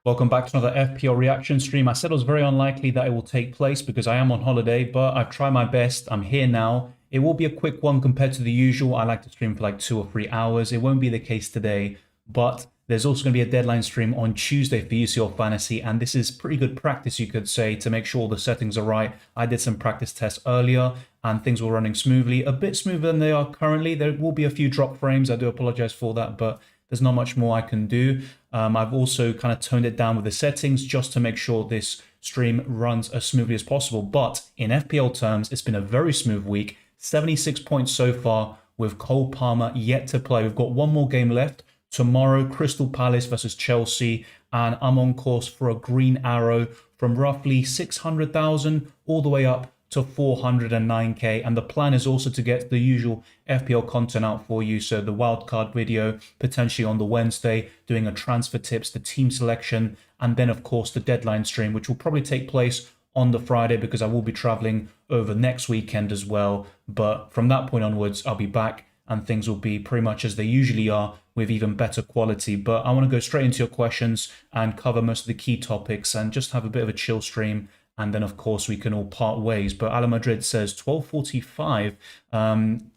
Welcome back to another FPL reaction stream. I said it was very unlikely that it will take place because I am on holiday, but I've tried my best. I'm here now. It will be a quick one compared to the usual. I like to stream for like 2 or 3 hours. It won't be the case today, but there's also going to be a deadline stream on Tuesday for UCL Fantasy, and this is pretty good practice, you could say, to make sure all the settings are right. I did some practice tests earlier, and things were running smoothly. A bit smoother than they are currently. There will be a few drop frames. I do apologize for that, but there's not much more I can do. I've also kind of toned it down with the settings just to make sure this stream runs as smoothly as possible. But in FPL terms, it's been a very smooth week. 76 points so far with Cole Palmer yet to play. We've got one more game left. Tomorrow, Crystal Palace versus Chelsea. And I'm on course for a green arrow from roughly 600,000 all the way up to 409k, and the plan is also to get the usual FPL content out for you. So the wildcard video potentially on the Wednesday, doing a transfer tips, the team selection, and then of course the deadline stream, which will probably take place on the Friday because I will be traveling over next weekend as well. But from that point onwards, I'll be back and things will be pretty much as they usually are with even better quality. But I want to go straight into your questions and cover most of the key topics and just have a bit of a chill stream. And then, of course, we can all part ways. But Ala Madrid says 12:45.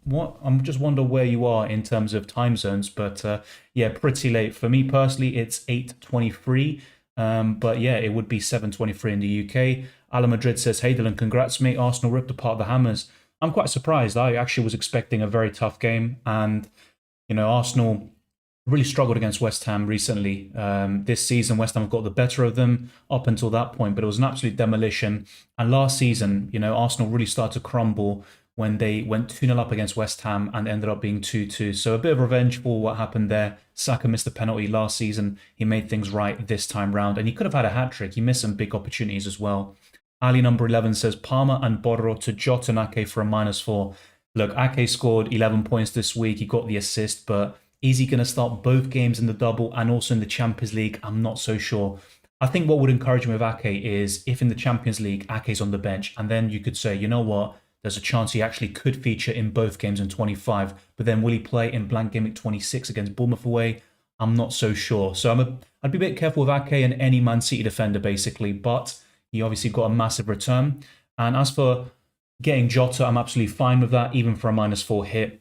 What? I'm just wonder where you are in terms of time zones. But yeah, pretty late. For me personally, it's 8:23. But yeah, it would be 7:23 in the UK. Ala Madrid says, hey Dylan, congrats mate. Arsenal ripped apart the Hammers. I'm quite surprised. I actually was expecting a very tough game. And, you know, Arsenal really struggled against West Ham recently. This season, West Ham have got the better of them up until that point, but it was an absolute demolition. And last season, you know, Arsenal really started to crumble when they went 2-0 up against West Ham and ended up being 2-2. So a bit of revenge for what happened there. Saka missed the penalty last season. He made things right this time round, and he could have had a hat-trick. He missed some big opportunities as well. Ali number 11 says, Palmer and Borro to Jota and Ake for a -4. Look, Ake scored 11 points this week. He got the assist, but is he going to start both games in the double and also in the Champions League? I'm not so sure. I think what would encourage me with Ake is if in the Champions League, Ake's on the bench, and then you could say, you know what, there's a chance he actually could feature in both games in 25, but then will he play in Blank Gameweek 26 against Bournemouth away? I'm not so sure. So I'd be a bit careful with Ake and any Man City defender, basically, but he obviously got a massive return. And as for getting Jota, I'm absolutely fine with that, even for a -4 hit.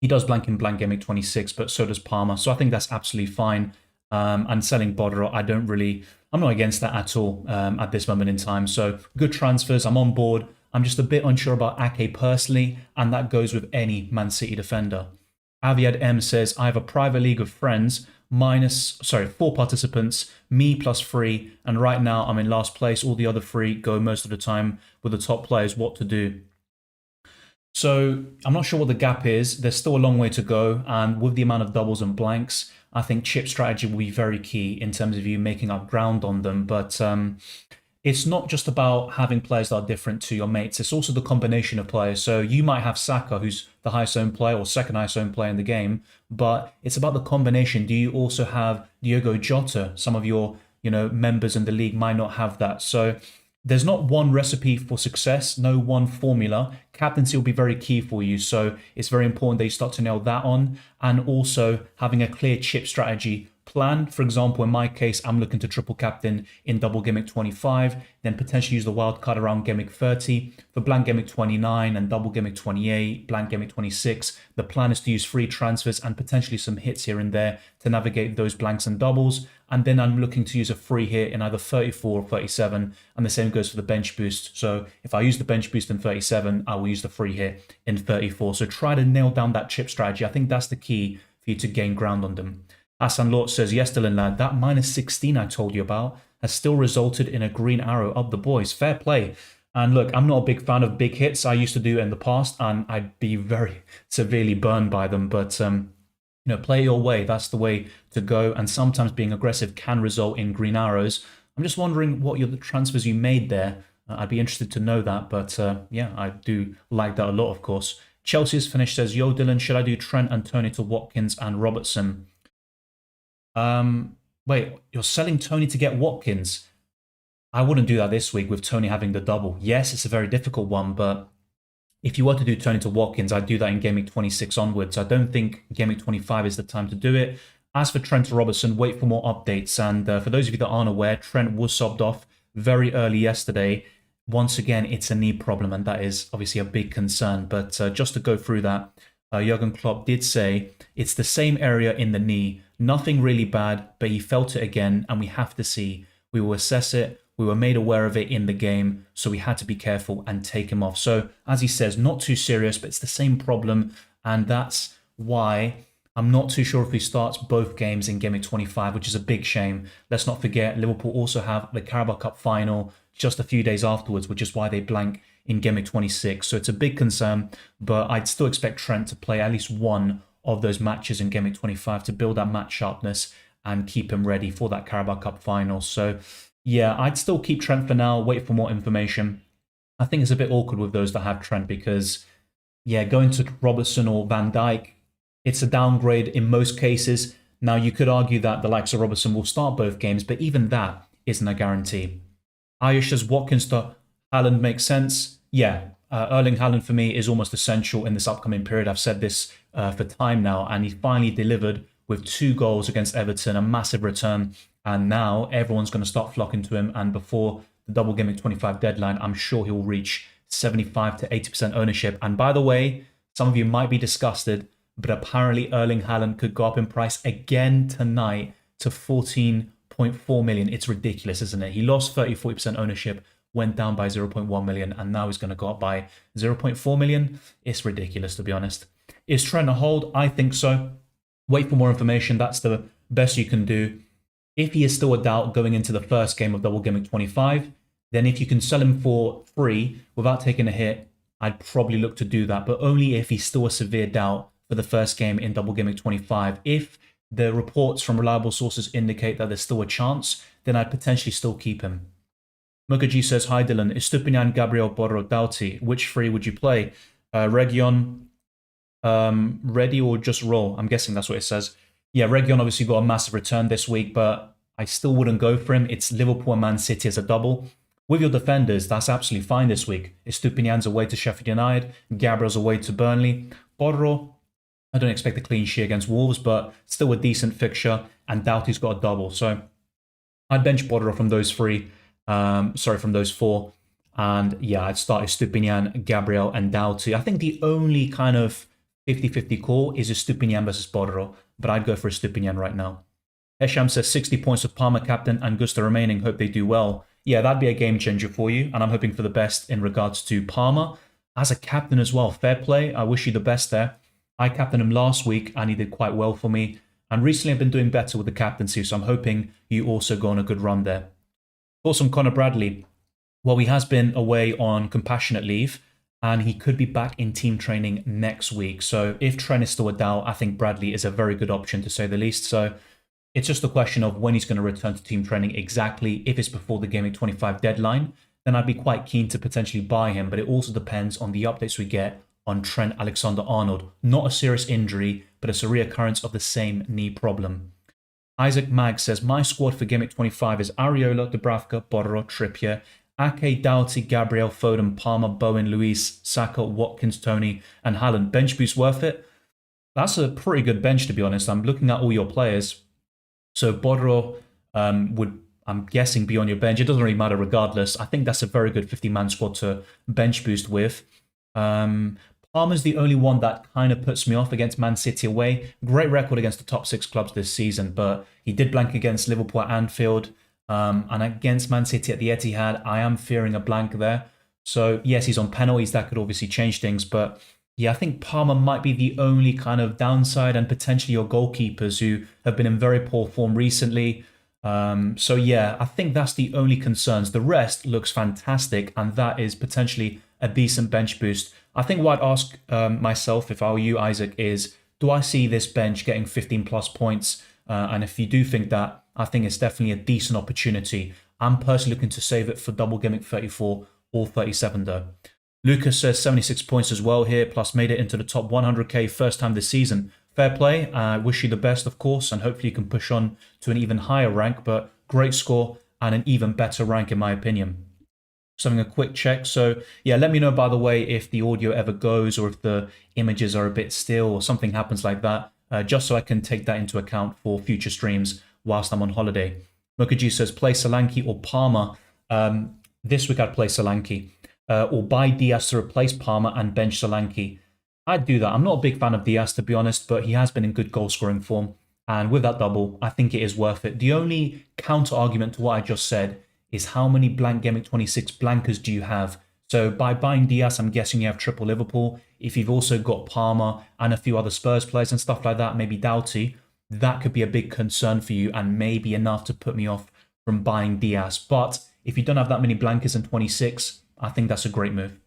He does blank in Blank Gameweek 26, but so does Palmer. So I think that's absolutely fine. And selling Bodro, I'm not against that at all at this moment in time. So good transfers, I'm on board. I'm just a bit unsure about Ake personally, and that goes with any Man City defender. Aviad M says, I have a private league of friends, 4 participants, me +3, and right now I'm in last place. All the other 3 go most of the time with the top players. What to do? So I'm not sure what the gap is. There's still a long way to go. And with the amount of doubles and blanks, I think chip strategy will be very key in terms of you making up ground on them. But it's not just about having players that are different to your mates. It's also the combination of players. So you might have Saka, who's the highest owned player or second highest owned player in the game, but it's about the combination. Do you also have Diogo Jota? Some of your, members in the league might not have that. So there's not one recipe for success, no one formula. Captaincy will be very key for you. So it's very important that you start to nail that on, and also having a clear chip strategy plan. For example, in my case, I'm looking to triple captain in Double Gameweek 25, then potentially use the wild card around Gameweek 30. For Blank Gameweek 29 and Double Gameweek 28, Blank Gameweek 26, the plan is to use free transfers and potentially some hits here and there to navigate those blanks and doubles. And then I'm looking to use a free hit in either 34 or 37, and the same goes for the bench boost. So if I use the bench boost in 37, I will use the free hit in 34. So try to nail down that chip strategy. I think that's the key for you to gain ground on them. Hassan Lort says, yes, Dylan lad, that -16 I told you about has still resulted in a green arrow up the boys. Fair play. And look, I'm not a big fan of big hits. I used to do it in the past, and I'd be very severely burned by them. But, play your way. That's the way to go. And sometimes being aggressive can result in green arrows. I'm just wondering what the transfers you made there. I'd be interested to know that. But yeah, I do like that a lot, of course. Chelsea's Finish says, yo, Dylan, should I do Trent and Tony to Watkins and Robertson? Wait, you're selling Tony to get Watkins? I wouldn't do that this week with Tony having the double. Yes, it's a very difficult one, but if you were to do Tony to Watkins, I'd do that in Game Week 26 onwards. I don't think Game Week 25 is the time to do it. As for Trent Robertson, wait for more updates. And for those of you that aren't aware, Trent was subbed off very early yesterday. Once again, it's a knee problem, and that is obviously a big concern. But just to go through that, Jurgen Klopp did say it's the same area in the knee, nothing really bad, but he felt it again, and we have to see. We will assess it. We were made aware of it in the game, so we had to be careful and take him off. So, as he says, not too serious, but it's the same problem, and that's why I'm not too sure if he starts both games in Game Week 25, which is a big shame. Let's not forget, Liverpool also have the Carabao Cup final just a few days afterwards, which is why they blank in Game Week 26. So it's a big concern, but I'd still expect Trent to play at least one of those matches in Game Week 25 to build that match sharpness and keep him ready for that Carabao Cup final. So yeah, I'd still keep Trent for now, wait for more information. I think it's a bit awkward with those that have Trent because, yeah, going to Robertson or Van Dijk, it's a downgrade in most cases. Now, you could argue that the likes of Robertson will start both games, but even that isn't a guarantee. Ayush says Watkins to Haaland makes sense. Yeah, Erling Haaland for me is almost essential in this upcoming period. I've said this for time now, and he finally delivered with 2 goals against Everton, a massive return. And now everyone's going to start flocking to him. And before the Double Gameweek 25 deadline, I'm sure he'll reach 75 to 80% ownership. And by the way, some of you might be disgusted, but apparently Erling Haaland could go up in price again tonight to 14.4 million. It's ridiculous, isn't it? He lost 30-40% ownership, went down by 0.1 million, and now he's going to go up by 0.4 million. It's ridiculous, to be honest. Is Trent a hold? I think so. Wait for more information. That's the best you can do. If he is still a doubt going into the first game of Double Gameweek 25, then if you can sell him for free without taking a hit, I'd probably look to do that, but only if he's still a severe doubt for the first game in Double Gameweek 25. If the reports from reliable sources indicate that there's still a chance, then I'd potentially still keep him. Mukaji says, hi Dylan, Estupinian, Gabriel, Borro, Doughty, which 3 would you play? Region, ready or just roll? I'm guessing that's what it says. Yeah, Region obviously got a massive return this week, but I still wouldn't go for him. It's Liverpool and Man City as a double. With your defenders, that's absolutely fine this week. Estupinian's away to Sheffield United, Gabriel's away to Burnley. Borro, I don't expect a clean sheet against Wolves, but still a decent fixture, and Doughty's got a double. So I'd bench Borro from those 3. From those 4. And yeah, I'd start Estupinian, Gabriel, and Doughty. I think the only kind of 50-50 call is Estupinian versus Borro, but I'd go for Estupinian right now. Esham says 60 points of Palmer captain and Gusta remaining. Hope they do well. Yeah, that'd be a game changer for you, and I'm hoping for the best in regards to Palmer. As a captain as well, fair play. I wish you the best there. I captained him last week, and he did quite well for me. And recently I've been doing better with the captaincy, so I'm hoping you also go on a good run there. Thoughts on Connor Bradley? Well, he has been away on compassionate leave, and he could be back in team training next week. So if Trent is still a doubt, I think Bradley is a very good option to say the least. So it's just a question of when he's going to return to team training exactly. If it's before the Game Week 25 deadline, then I'd be quite keen to potentially buy him. But it also depends on the updates we get on Trent Alexander-Arnold. Not a serious injury, but it's a reoccurrence of the same knee problem. Isaac Mag says, my squad for Game Week 25 is Areola, Dubravka, Borro, Trippier, Ake, Doughty, Gabriel, Foden, Palmer, Bowen, Luis, Saka, Watkins, Tony, and Haaland. Bench boost worth it? That's a pretty good bench, to be honest. I'm looking at all your players. So Borro would, I'm guessing, be on your bench. It doesn't really matter regardless. I think that's a very good 50-man squad to bench boost with. Palmer's the only one that kind of puts me off against Man City away. Great record against the top 6 clubs this season, but he did blank against Liverpool at Anfield. And against Man City at the Etihad, I am fearing a blank there. So yes, he's on penalties. That could obviously change things. But yeah, I think Palmer might be the only kind of downside, and potentially your goalkeepers who have been in very poor form recently. So yeah, I think that's the only concerns. The rest looks fantastic, and that is potentially a decent bench boost. I think what I'd ask myself if I were you, Isaac, is do I see this bench getting 15 plus points? And if you do think that, I think it's definitely a decent opportunity. I'm personally looking to save it for Double Gameweek 34 or 37 though. Lucas says 76 points as well here, plus made it into the top 100k first time this season. Fair play. I wish you the best, of course, and hopefully you can push on to an even higher rank, but great score and an even better rank in my opinion. Just having a quick check. So yeah, let me know, by the way, if the audio ever goes or if the images are a bit still or something happens like that. just so I can take that into account for future streams whilst I'm on holiday. Mukaji says, play Solanke or Palmer. This week I'd play Solanke. Or buy Diaz to replace Palmer and bench Solanke. I'd do that. I'm not a big fan of Diaz, to be honest, but he has been in good goal-scoring form. And with that double, I think it is worth it. The only counter-argument to what I just said is how many Blank Gameweek 26 blankers do you have? So by buying Diaz, I'm guessing you have triple Liverpool. If you've also got Palmer and a few other Spurs players and stuff like that, maybe Doughty, that could be a big concern for you and maybe enough to put me off from buying Diaz. But if you don't have that many blankers in 26, I think that's a great move.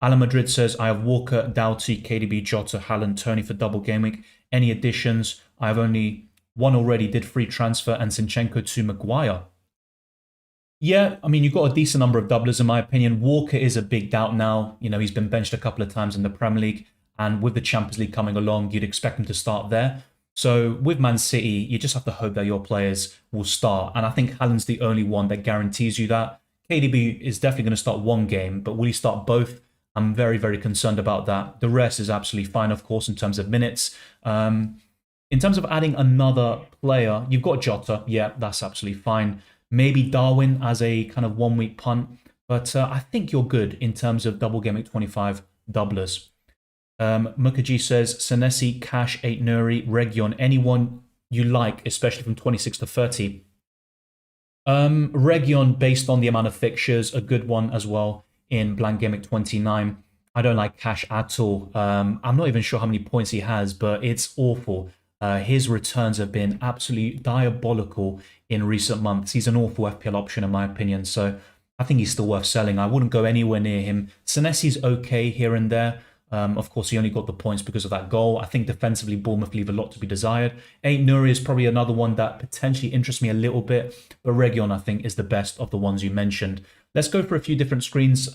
Alan Madrid says, I have Walker, Doughty, KDB, Jota, Haaland, Tony for double game week. Any additions? I have only one already, did free transfer, and Zinchenko to Maguire. Yeah, I mean, you've got a decent number of doublers in my opinion. Walker is a big doubt now. You know, he's been benched a couple of times in the Premier League, and with the Champions League coming along, you'd expect him to start there. So with Man City, you just have to hope that your players will start. And I think Haaland's the only one that guarantees you that. KDB is definitely going to start one game, but will he start both? I'm very, very concerned about that. The rest is absolutely fine, of course, in terms of minutes. In terms of adding another player, you've got Jota. Yeah, that's absolutely fine. Maybe Darwin as a kind of 1 week punt. But I think you're good in terms of double game week 25 doublers. Mukaji says, Senesi, Cash, 8 Nuri, Region, anyone you like, especially from 26 to 30. Region, based on the amount of fixtures, a good one as well in Blank Gameweek 29. I don't like Cash at all. I'm not even sure how many points he has, but it's awful. His returns have been absolutely diabolical in recent months. He's an awful FPL option in my opinion, so I think he's still worth selling. I wouldn't go anywhere near him. Senesi's okay here and there. Of course, he only got the points because of that goal. I think defensively, Bournemouth leave a lot to be desired. 8 Nuri is probably another one that potentially interests me a little bit, but Region, I think, is the best of the ones you mentioned. Let's go for a few different screens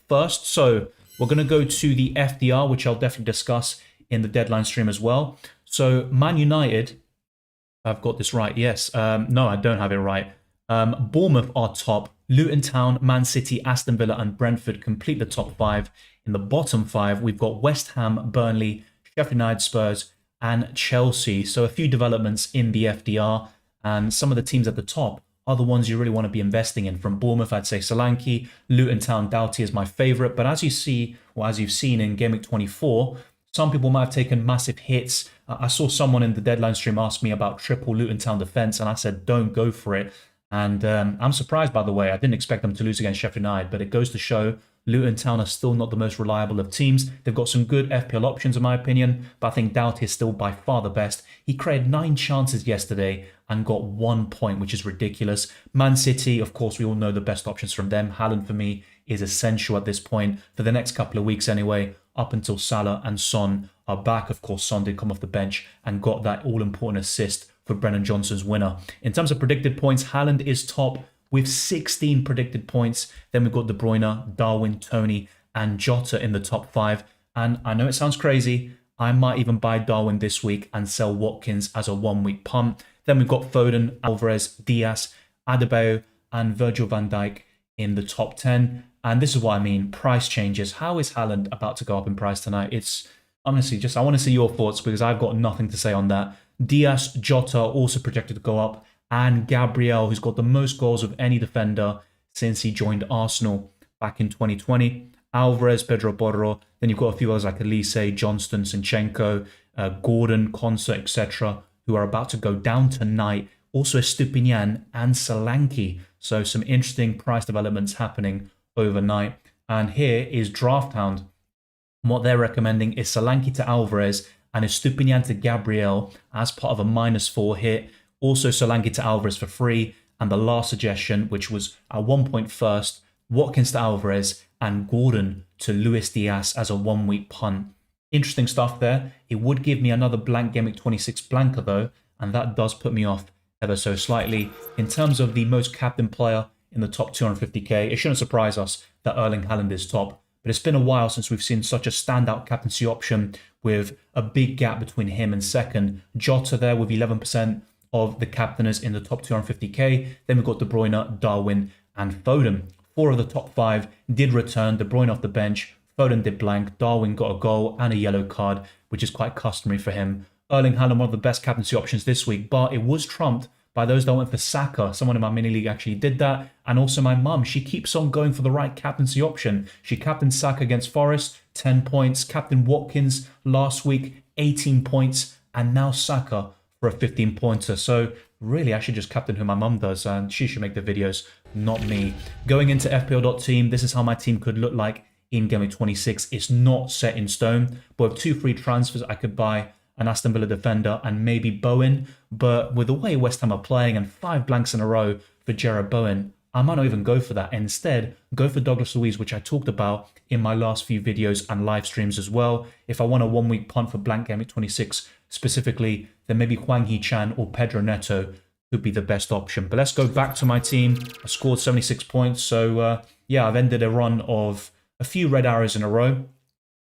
first. So we're going to go to the FDR, which I'll definitely discuss in the deadline stream as well. So Man United, I've got this right, yes. No, I don't have it right. Bournemouth are top. Luton Town, Man City, Aston Villa and Brentford complete the top 5. In the bottom 5, we've got West Ham, Burnley, Sheffield United, Spurs and Chelsea. So a few developments in the FDR, and some of the teams at the top are the ones you really want to be investing in. From Bournemouth, I'd say Solanke. Luton Town, Doughty is my favourite. But as you see, or as you've seen in Game Week 24, some people might have taken massive hits. I saw someone in the deadline stream ask me about triple Luton Town defence, and I said, don't go for it. And I'm surprised, by the way. I didn't expect them to lose against Sheffield United, but it goes to show Luton Town are still not the most reliable of teams. They've got some good FPL options, in my opinion, but I think Doughty is still by far the best. He created 9 chances yesterday and got 1 point, which is ridiculous. Man City, of course, we all know the best options from them. Haaland, for me, is essential at this point for the next couple of weeks anyway, up until Salah and Son are back. Of course, Son did come off the bench and got that all-important assist for Brennan Johnson's winner. In terms of predicted points, Haaland is top with 16 predicted points. Then we've got De Bruyne, Darwin, Tony, and Jota in the top 5. And I know it sounds crazy. I might even buy Darwin this week and sell Watkins as a 1 week punt. Then we've got Foden, Alvarez, Diaz, Adebayo, and Virgil van Dijk in the top 10. And this is what I mean, price changes. How is Haaland about to go up in price tonight? It's honestly just, I want to see your thoughts because I've got nothing to say on that. Diaz, Jota also projected to go up, and Gabriel, who's got the most goals of any defender since he joined Arsenal back in 2020. Alvarez, Pedro Porro. Then you've got a few others like Elise, Johnston, Zinchenko, Gordon, Konsa, etc., who are about to go down tonight. Also Estupinian and Solanke. So some interesting price developments happening overnight. And here is Draft Hound. What they're recommending is Solanke to Alvarez and Estupinian to Gabriel as part of a -4 hit. Also Solanke to Alvarez for free. And the last suggestion, which was at 1 point first, Watkins to Alvarez and Gordon to Luis Diaz as a 1 week punt. Interesting stuff there. It would give me another Blank Gameweek 26 blanker though, and that does put me off ever so slightly. In terms of the most captain player in the top 250k, it shouldn't surprise us that Erling Haaland is top, but it's been a while since we've seen such a standout captaincy option with a big gap between him and second. Jota there with 11% of the captainers in the top 250k. Then we've got De Bruyne, Darwin and Foden. 4 of the top 5 did return. De Bruyne off the bench, Foden did blank, Darwin got a goal and a yellow card, which is quite customary for him Erling Haaland, one of the best captaincy options this week, but it was trumped by those that went for Saka. Someone in my mini league actually did that. And also my mum, she keeps on going for the right captaincy option. She captained Saka against Forest, 10 points. Captain Watkins last week, 18 points. And now Saka for a 15-pointer. So really, I should just captain who my mum does, and she should make the videos, not me. Going into FPL.team, this is how my team could look like in Game Week 26. It's not set in stone, but with 2 free transfers, I could buy an Aston Villa defender and maybe Bowen. But with the way West Ham are playing and 5 blanks in a row for Jarrod Bowen, I might not even go for that. Instead, go for Douglas Luiz, which I talked about in my last few videos and live streams as well. If I want a 1-week punt for Blank Gameweek 26 specifically, then maybe Hwang Hee-chan or Pedro Neto could be the best option. But let's go back to my team. I scored 76 points. So yeah, I've ended a run of a few red arrows in a row.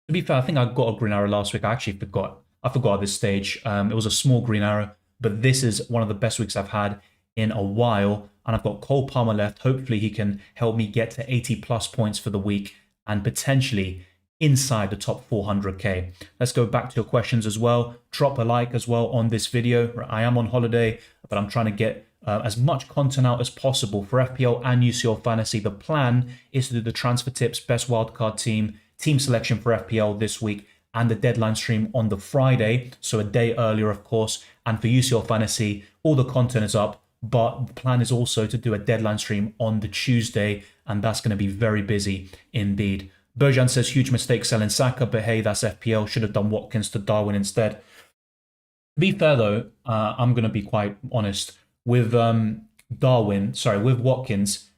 To be fair, I think I got a green arrow last week. I actually forgot. I forgot at this stage. It was a small green arrow, but this is one of the best weeks I've had in a while. And I've got Cole Palmer left. Hopefully he can help me get to 80 plus points for the week and potentially inside the top 400k. Let's go back to your questions as well. Drop a like as well on this video. I am on holiday, but I'm trying to get as much content out as possible for FPL and UCL Fantasy. The plan is to do the transfer tips, best wildcard team selection for FPL this week, and the deadline stream on the Friday, so a day earlier, of course. And for UCL Fantasy, all the content is up, but the plan is also to do a deadline stream on the Tuesday, and that's going to be very busy indeed. Bojan says, huge mistake selling Saka, but hey, that's FPL. Should have done Watkins to Darwin instead. To be fair, though, I'm going to be quite honest. With with Watkins,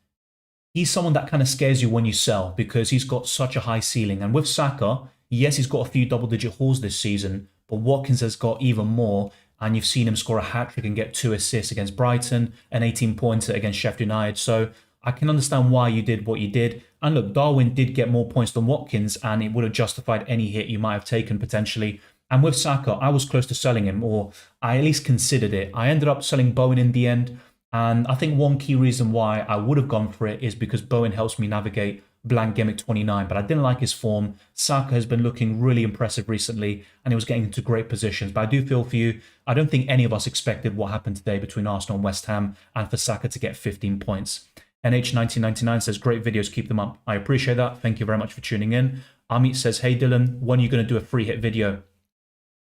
he's someone that kind of scares you when you sell because he's got such a high ceiling. And with Saka, yes, he's got a few double-digit hauls this season, but Watkins has got even more. And you've seen him score a hat-trick and get 2 assists against Brighton, an 18-pointer against Sheffield United. So I can understand why you did what you did. And look, Darwin did get more points than Watkins, and it would have justified any hit you might have taken potentially. And with Saka, I was close to selling him, or I at least considered it. I ended up selling Bowen in the end. And I think one key reason why I would have gone for it is because Bowen helps me navigate Blank Gameweek 29, but I didn't like his form. Saka has been looking really impressive recently, and he was getting into great positions. But I do feel for you, I don't think any of us expected what happened today between Arsenal and West Ham, and for Saka to get 15 points. NH1999 says, great videos, keep them up. I appreciate that. Thank you very much for tuning in. Amit says, hey Dylan, when are you going to do a free hit video?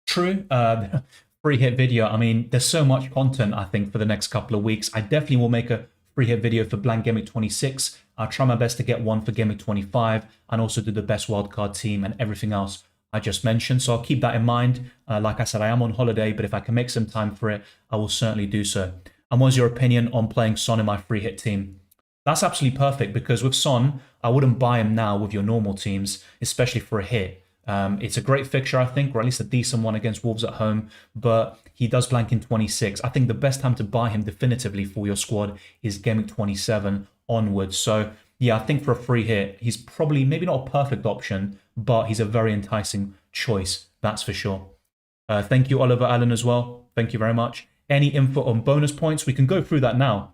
True, free hit video. I mean, there's so much content, I think, for the next couple of weeks. I definitely will make a free hit video for Blank Gameweek 26. I'll try my best to get one for Gameweek 25 and also do the best wildcard team and everything else I just mentioned. So I'll keep that in mind. Like I said, I am on holiday, but if I can make some time for it, I will certainly do so. And what's your opinion on playing Son in my free hit team? That's absolutely perfect because with Son, I wouldn't buy him now with your normal teams, especially for a hit. It's a great fixture, I think, or at least a decent one against Wolves at home, but he does blank in 26. I think the best time to buy him definitively for your squad is Game Week 27 onwards. So yeah, I think for a free hit, he's probably maybe not a perfect option, but he's a very enticing choice, that's for sure. Thank you, Oliver Allen, as well. Thank you very much. Any info on bonus points? We can go through that now.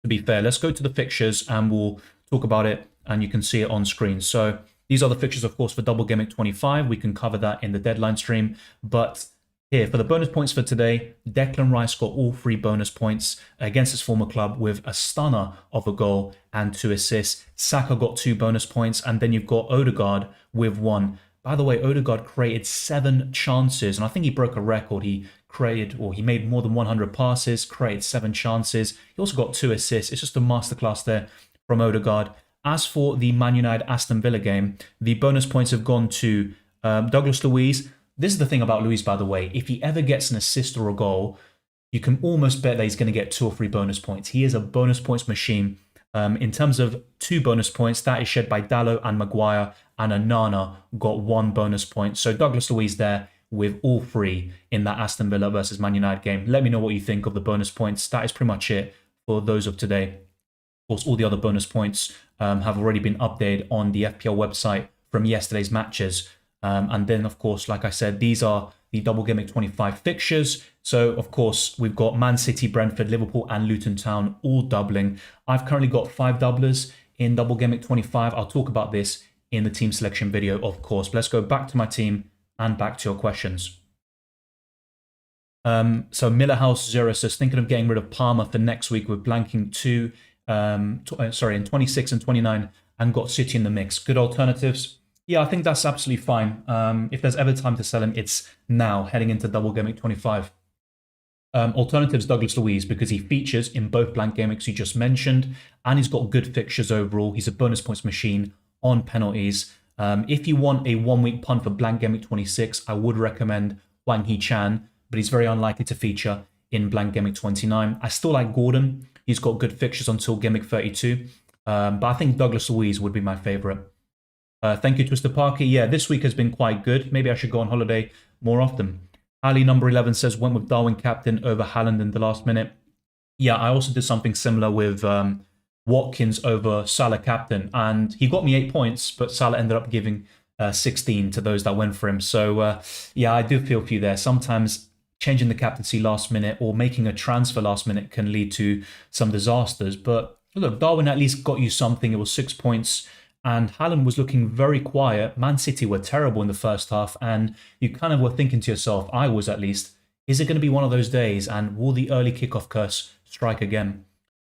To be fair, let's go to the fixtures and we'll talk about it and you can see it on screen. So these are the fixtures, of course, for Double Gameweek 25. We can cover that in the deadline stream. But here, for the bonus points for today, Declan Rice got all 3 bonus points against his former club with a stunner of a goal and 2 assists. Saka got 2 bonus points, and then you've got Odegaard with 1. By the way, Odegaard created 7 chances, and I think he broke a record. He made more than 100 passes, created 7 chances. He also got 2 assists. It's just a masterclass there from Odegaard. As for the Man United Aston Villa game, the bonus points have gone to Douglas Luiz. This is the thing about Luiz, by the way. If he ever gets an assist or a goal, you can almost bet that he's going to get 2 or 3 bonus points. He is a bonus points machine. In terms of 2 bonus points, that is shared by Dalot and Maguire, and Onana got 1 bonus point. So Douglas Luiz there with all 3 in that Aston Villa versus Man United game. Let me know what you think of the bonus points. That is pretty much it for those of today. Of course, all the other bonus points have already been updated on the FPL website from yesterday's matches. And then, of course, like I said, these are the Double Gameweek 25 fixtures. So, of course, we've got Man City, Brentford, Liverpool, and Luton Town all doubling. I've currently got 5 doublers in Double Gameweek 25. I'll talk about this in the team selection video, of course. But let's go back to my team and back to your questions. So Millerhouse0 says, thinking of getting rid of Palmer for next week with blanking in 26 and 29 and got City in the mix. Good alternatives. Yeah, I think that's absolutely fine. If there's ever time to sell him, it's now, heading into Double Gameweek 25. Alternatives, Douglas Luiz, because he features in both Blank Gameweeks you just mentioned, and he's got good fixtures overall. He's a bonus points machine on penalties. If you want a 1 week punt for Blank Gameweek 26, I would recommend Wang Hee-chan, but he's very unlikely to feature in Blank Gameweek 29. I still like Gordon. He's got good fixtures until Gameweek 32, but I think Douglas Luiz would be my favourite. Thank you, Twister Parker. Yeah, this week has been quite good. Maybe I should go on holiday more often. Ali number 11 says, went with Darwin captain over Haaland in the last minute. Yeah, I also did something similar with Watkins over Salah captain, and he got me 8 points, but Salah ended up giving 16 to those that went for him. So yeah, I do feel for you there. Sometimes changing the captaincy last minute or making a transfer last minute can lead to some disasters. But look, Darwin at least got you something. It was 6 points. And Haaland was looking very quiet. Man City were terrible in the first half, and you kind of were thinking to yourself, I was at least, is it going to be one of those days, and will the early kickoff curse strike again?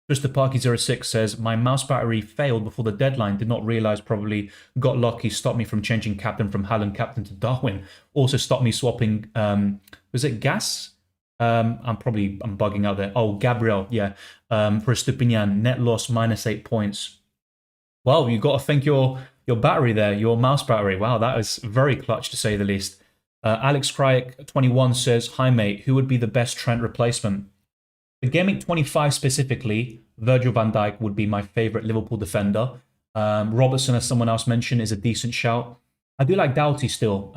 Twister Parky06 says, my mouse battery failed before the deadline, did not realise, probably got lucky, stopped me from changing captain from Haaland captain to Darwin. Also stopped me swapping, was it Gas? I'm bugging out there. Oh, Gabriel, yeah, for Estupinian, net loss -8 points. Wow, you got to thank your battery there, your mouse battery. Wow, that is very clutch to say the least. Alex Kryek 21 says, hi mate, who would be the best Trent replacement? For Gameweek 25 specifically, Virgil van Dijk would be my favourite Liverpool defender. Robertson, as someone else mentioned, is a decent shout. I do like Doughty still.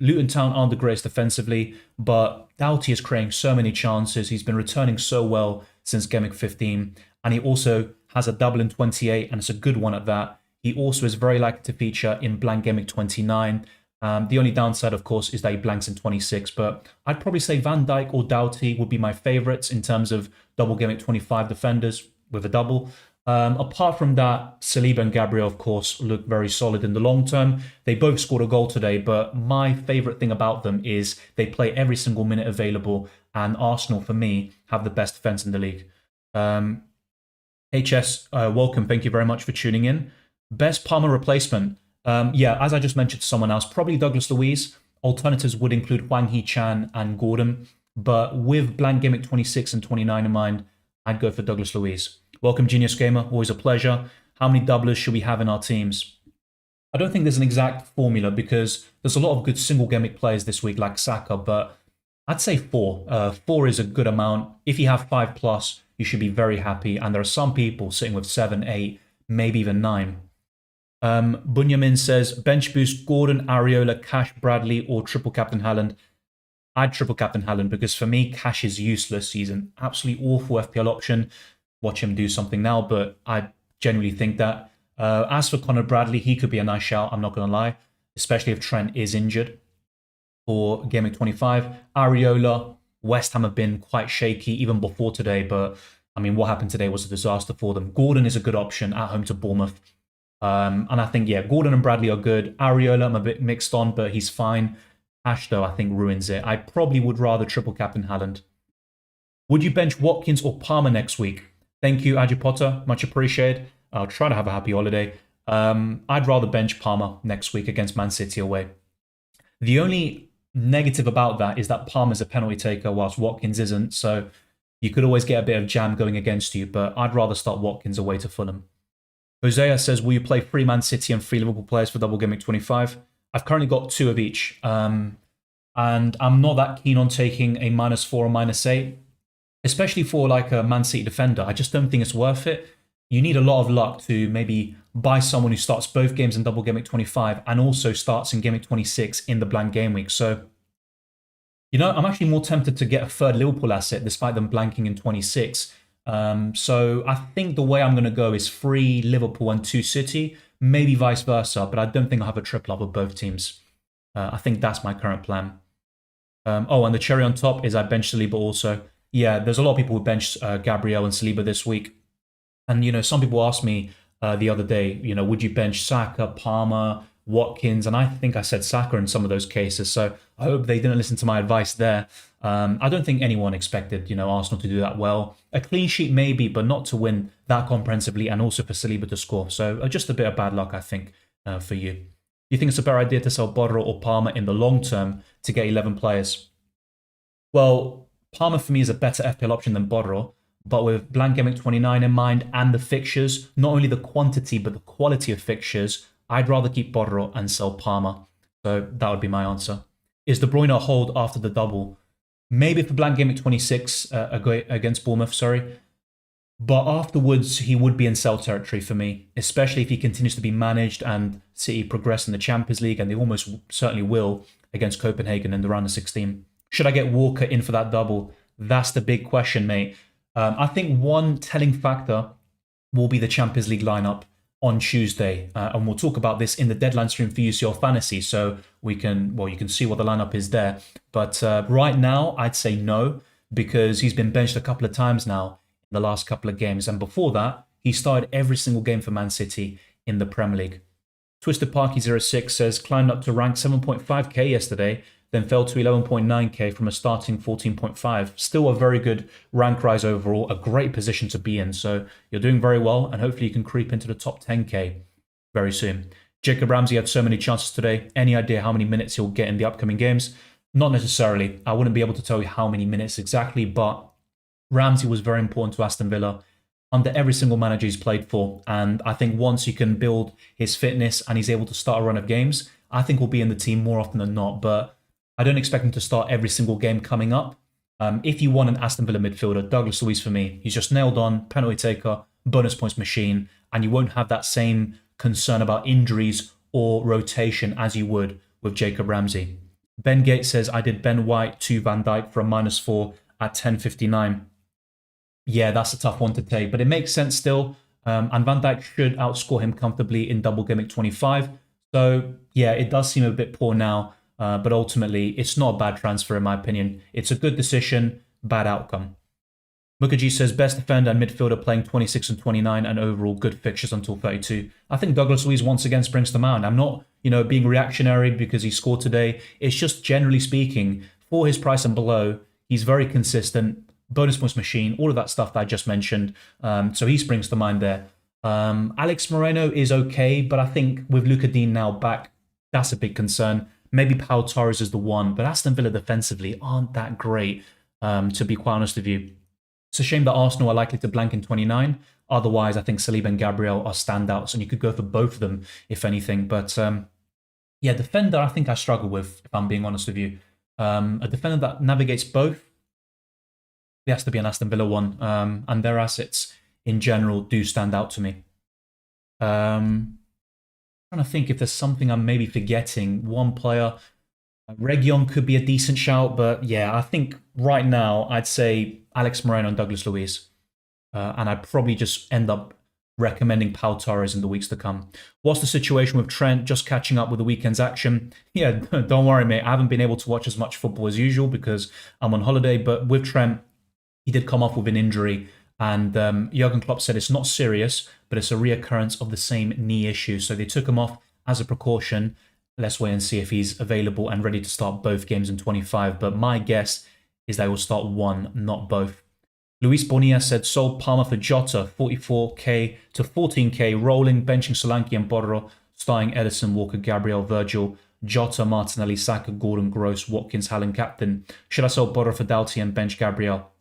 Luton Town aren't the greatest defensively, but Doughty is creating so many chances. He's been returning so well since Gameweek 15, and he also has a double in 28, and it's a good one at that. He also is very likely to feature in Blank Gameweek 29. The only downside, of course, is that he blanks in 26, but I'd probably say Van Dijk or Doughty would be my favourites in terms of Double Gameweek 25 defenders with a double. Apart from that, Saliba and Gabriel, of course, look very solid in the long term. They both scored a goal today, but my favourite thing about them is they play every single minute available, and Arsenal, for me, have the best defence in the league. HS, welcome. Thank you very much for tuning in. Best Palmer replacement. Yeah, as I just mentioned to someone else, probably Douglas Luiz. Alternatives would include Wang Hee-chan and Gordon. But with Blank Gameweek 26 and 29 in mind, I'd go for Douglas Luiz. Welcome, Genius Gamer. Always a pleasure. How many doublers should we have in our teams? I don't think there's an exact formula because there's a lot of good single gameweek players this week like Saka, but I'd say 4. 4 is a good amount. If you have 5+, you should be very happy. And there are some people sitting with 7, 8, maybe even 9. Bunyamin says, bench boost Gordon, Areola, Cash, Bradley, or triple captain Haaland. I'd triple captain Haaland because for me, Cash is useless. He's an absolutely awful FPL option. Watch him do something now, but I genuinely think that. As for Conor Bradley, he could be a nice shout, I'm not going to lie, especially if Trent is injured for Game Week 25. Areola, West Ham have been quite shaky even before today, but I mean, what happened today was a disaster for them. Gordon is a good option at home to Bournemouth. And I think, yeah, Gordon and Bradley are good. Areola, I'm a bit mixed on, but he's fine. Ash, though, I think ruins it. I probably would rather triple captain Haaland. Would you bench Watkins or Palmer next week? Thank you, Aji Potter. Much appreciated. I'll try to have a happy holiday. I'd rather bench Palmer next week against Man City away. The only negative about that is that Palmer's a penalty taker whilst Watkins isn't, so you could always get a bit of jam going against you, but I'd rather start Watkins away to Fulham. Hosea says, will you play 3 Man City and 3 Liverpool players for Double Gameweek 25? I've currently got 2 of each, and I'm not that keen on taking a -4 or -8, especially for like a Man City defender. I just don't think it's worth it. You need a lot of luck to maybe buy someone who starts both games in Double Gameweek 25 and also starts in Gameweek 26 in the Blank Gameweek. So, you know, I'm actually more tempted to get a 3rd Liverpool asset despite them blanking in 26. So I think the way I'm going to go is 3 Liverpool and 2 City, maybe vice versa, but I don't think I'll have a triple up with both teams. I think that's my current plan. Oh, and the cherry on top is I bench Saliba also. Yeah, there's a lot of people who bench Gabriel and Saliba this week. And, you know, some people asked me the other day, you know, would you bench Saka, Palmer, Watkins? And I think I said Saka in some of those cases. So I hope they didn't listen to my advice there. I don't think anyone expected, Arsenal to do that well. A clean sheet maybe, but not to win that comprehensively, and also for Saliba to score. So just a bit of bad luck, I think, for you. Do you think it's a better idea to sell Bodro or Palmer in the long term to get 11 players? Well, Palmer for me is a better FPL option than Bodro, but with Blank Gameweek 29 in mind and the fixtures, not only the quantity but the quality of fixtures, I'd rather keep Bodro and sell Palmer. So that would be my answer. Is De Bruyne a hold after the double? Maybe for Blank Gameweek 26 against Bournemouth, sorry. But afterwards, he would be in sell territory for me, especially if he continues to be managed and City progress in the Champions League, and they almost certainly will against Copenhagen in the round of 16. Should I get Walker in for that double? That's the big question, mate. I think one telling factor will be the Champions League lineup on Tuesday. And we'll talk about this in the deadline stream for UCL Fantasy, so you can see what the lineup is there. But right now, I'd say no, because he's been benched a couple of times now in the last couple of games. And before that, he started every single game for Man City in the Premier League. Twisted Parky06 says, climbed up to rank 7.5k yesterday, then fell to 11.9k from a starting 14.5. Still a very good rank rise overall, a great position to be in. So you're doing very well, and hopefully you can creep into the top 10k very soon. Jacob Ramsey had so many chances today. Any idea how many minutes he'll get in the upcoming games? Not necessarily. I wouldn't be able to tell you how many minutes exactly, but Ramsey was very important to Aston Villa under every single manager he's played for. And I think once you can build his fitness and he's able to start a run of games, I think he'll be in the team more often than not. But I don't expect him to start every single game coming up. If you want an Aston Villa midfielder, Douglas Luiz for me, he's just nailed on, penalty taker, bonus points machine, and you won't have that same concern about injuries or rotation as you would with Jacob Ramsey. Ben Gates says, I did Ben White to Van Dijk for a -4 at 10.59. Yeah, that's a tough one to take, but it makes sense still. And Van Dijk should outscore him comfortably in Double Gameweek 25. So yeah, it does seem a bit poor now. But ultimately, it's not a bad transfer in my opinion. It's a good decision, bad outcome. Mukherjee says, best defender and midfielder playing 26 and 29 and overall good fixtures until 32. I think Douglas Luiz once again springs to mind. I'm not, being reactionary because he scored today. It's just generally speaking, for his price and below, he's very consistent, bonus points machine, all of that stuff that I just mentioned. So he springs to mind there. Alex Moreno is okay, but I think with Luka Dean now back, that's a big concern. Maybe Pau Torres is the one, but Aston Villa defensively aren't that great, to be quite honest with you. It's a shame that Arsenal are likely to blank in 29. Otherwise, I think Saliba and Gabriel are standouts, and you could go for both of them, if anything. But yeah, defender, I think I struggle with, if I'm being honest with you. A defender that navigates both, it has to be an Aston Villa one, and their assets in general do stand out to me. Trying to think if there's something I'm maybe forgetting. One player, Reguilon could be a decent shout, but yeah, I think right now I'd say Alex Moreno and Douglas Luiz. And I'd probably just end up recommending Pau Torres in the weeks to come. What's the situation with Trent? Just catching up with the weekend's action. Yeah, don't worry, mate. I haven't been able to watch as much football as usual because I'm on holiday, but with Trent, he did come off with an injury. And Jurgen Klopp said it's not serious, but it's a reoccurrence of the same knee issue. So they took him off as a precaution. Let's wait and see if he's available and ready to start both games in 25. But my guess is they will start one, not both. Luis Bonilla said, sold Palmer for Jota, 44k to 14k, rolling, benching Solanke and Borro, starting Edison, Walker, Gabriel, Virgil, Jota, Martinelli, Saka, Gordon, Gross, Watkins, Haaland, captain. Should I sell Borro for Doughty and bench Gabriel?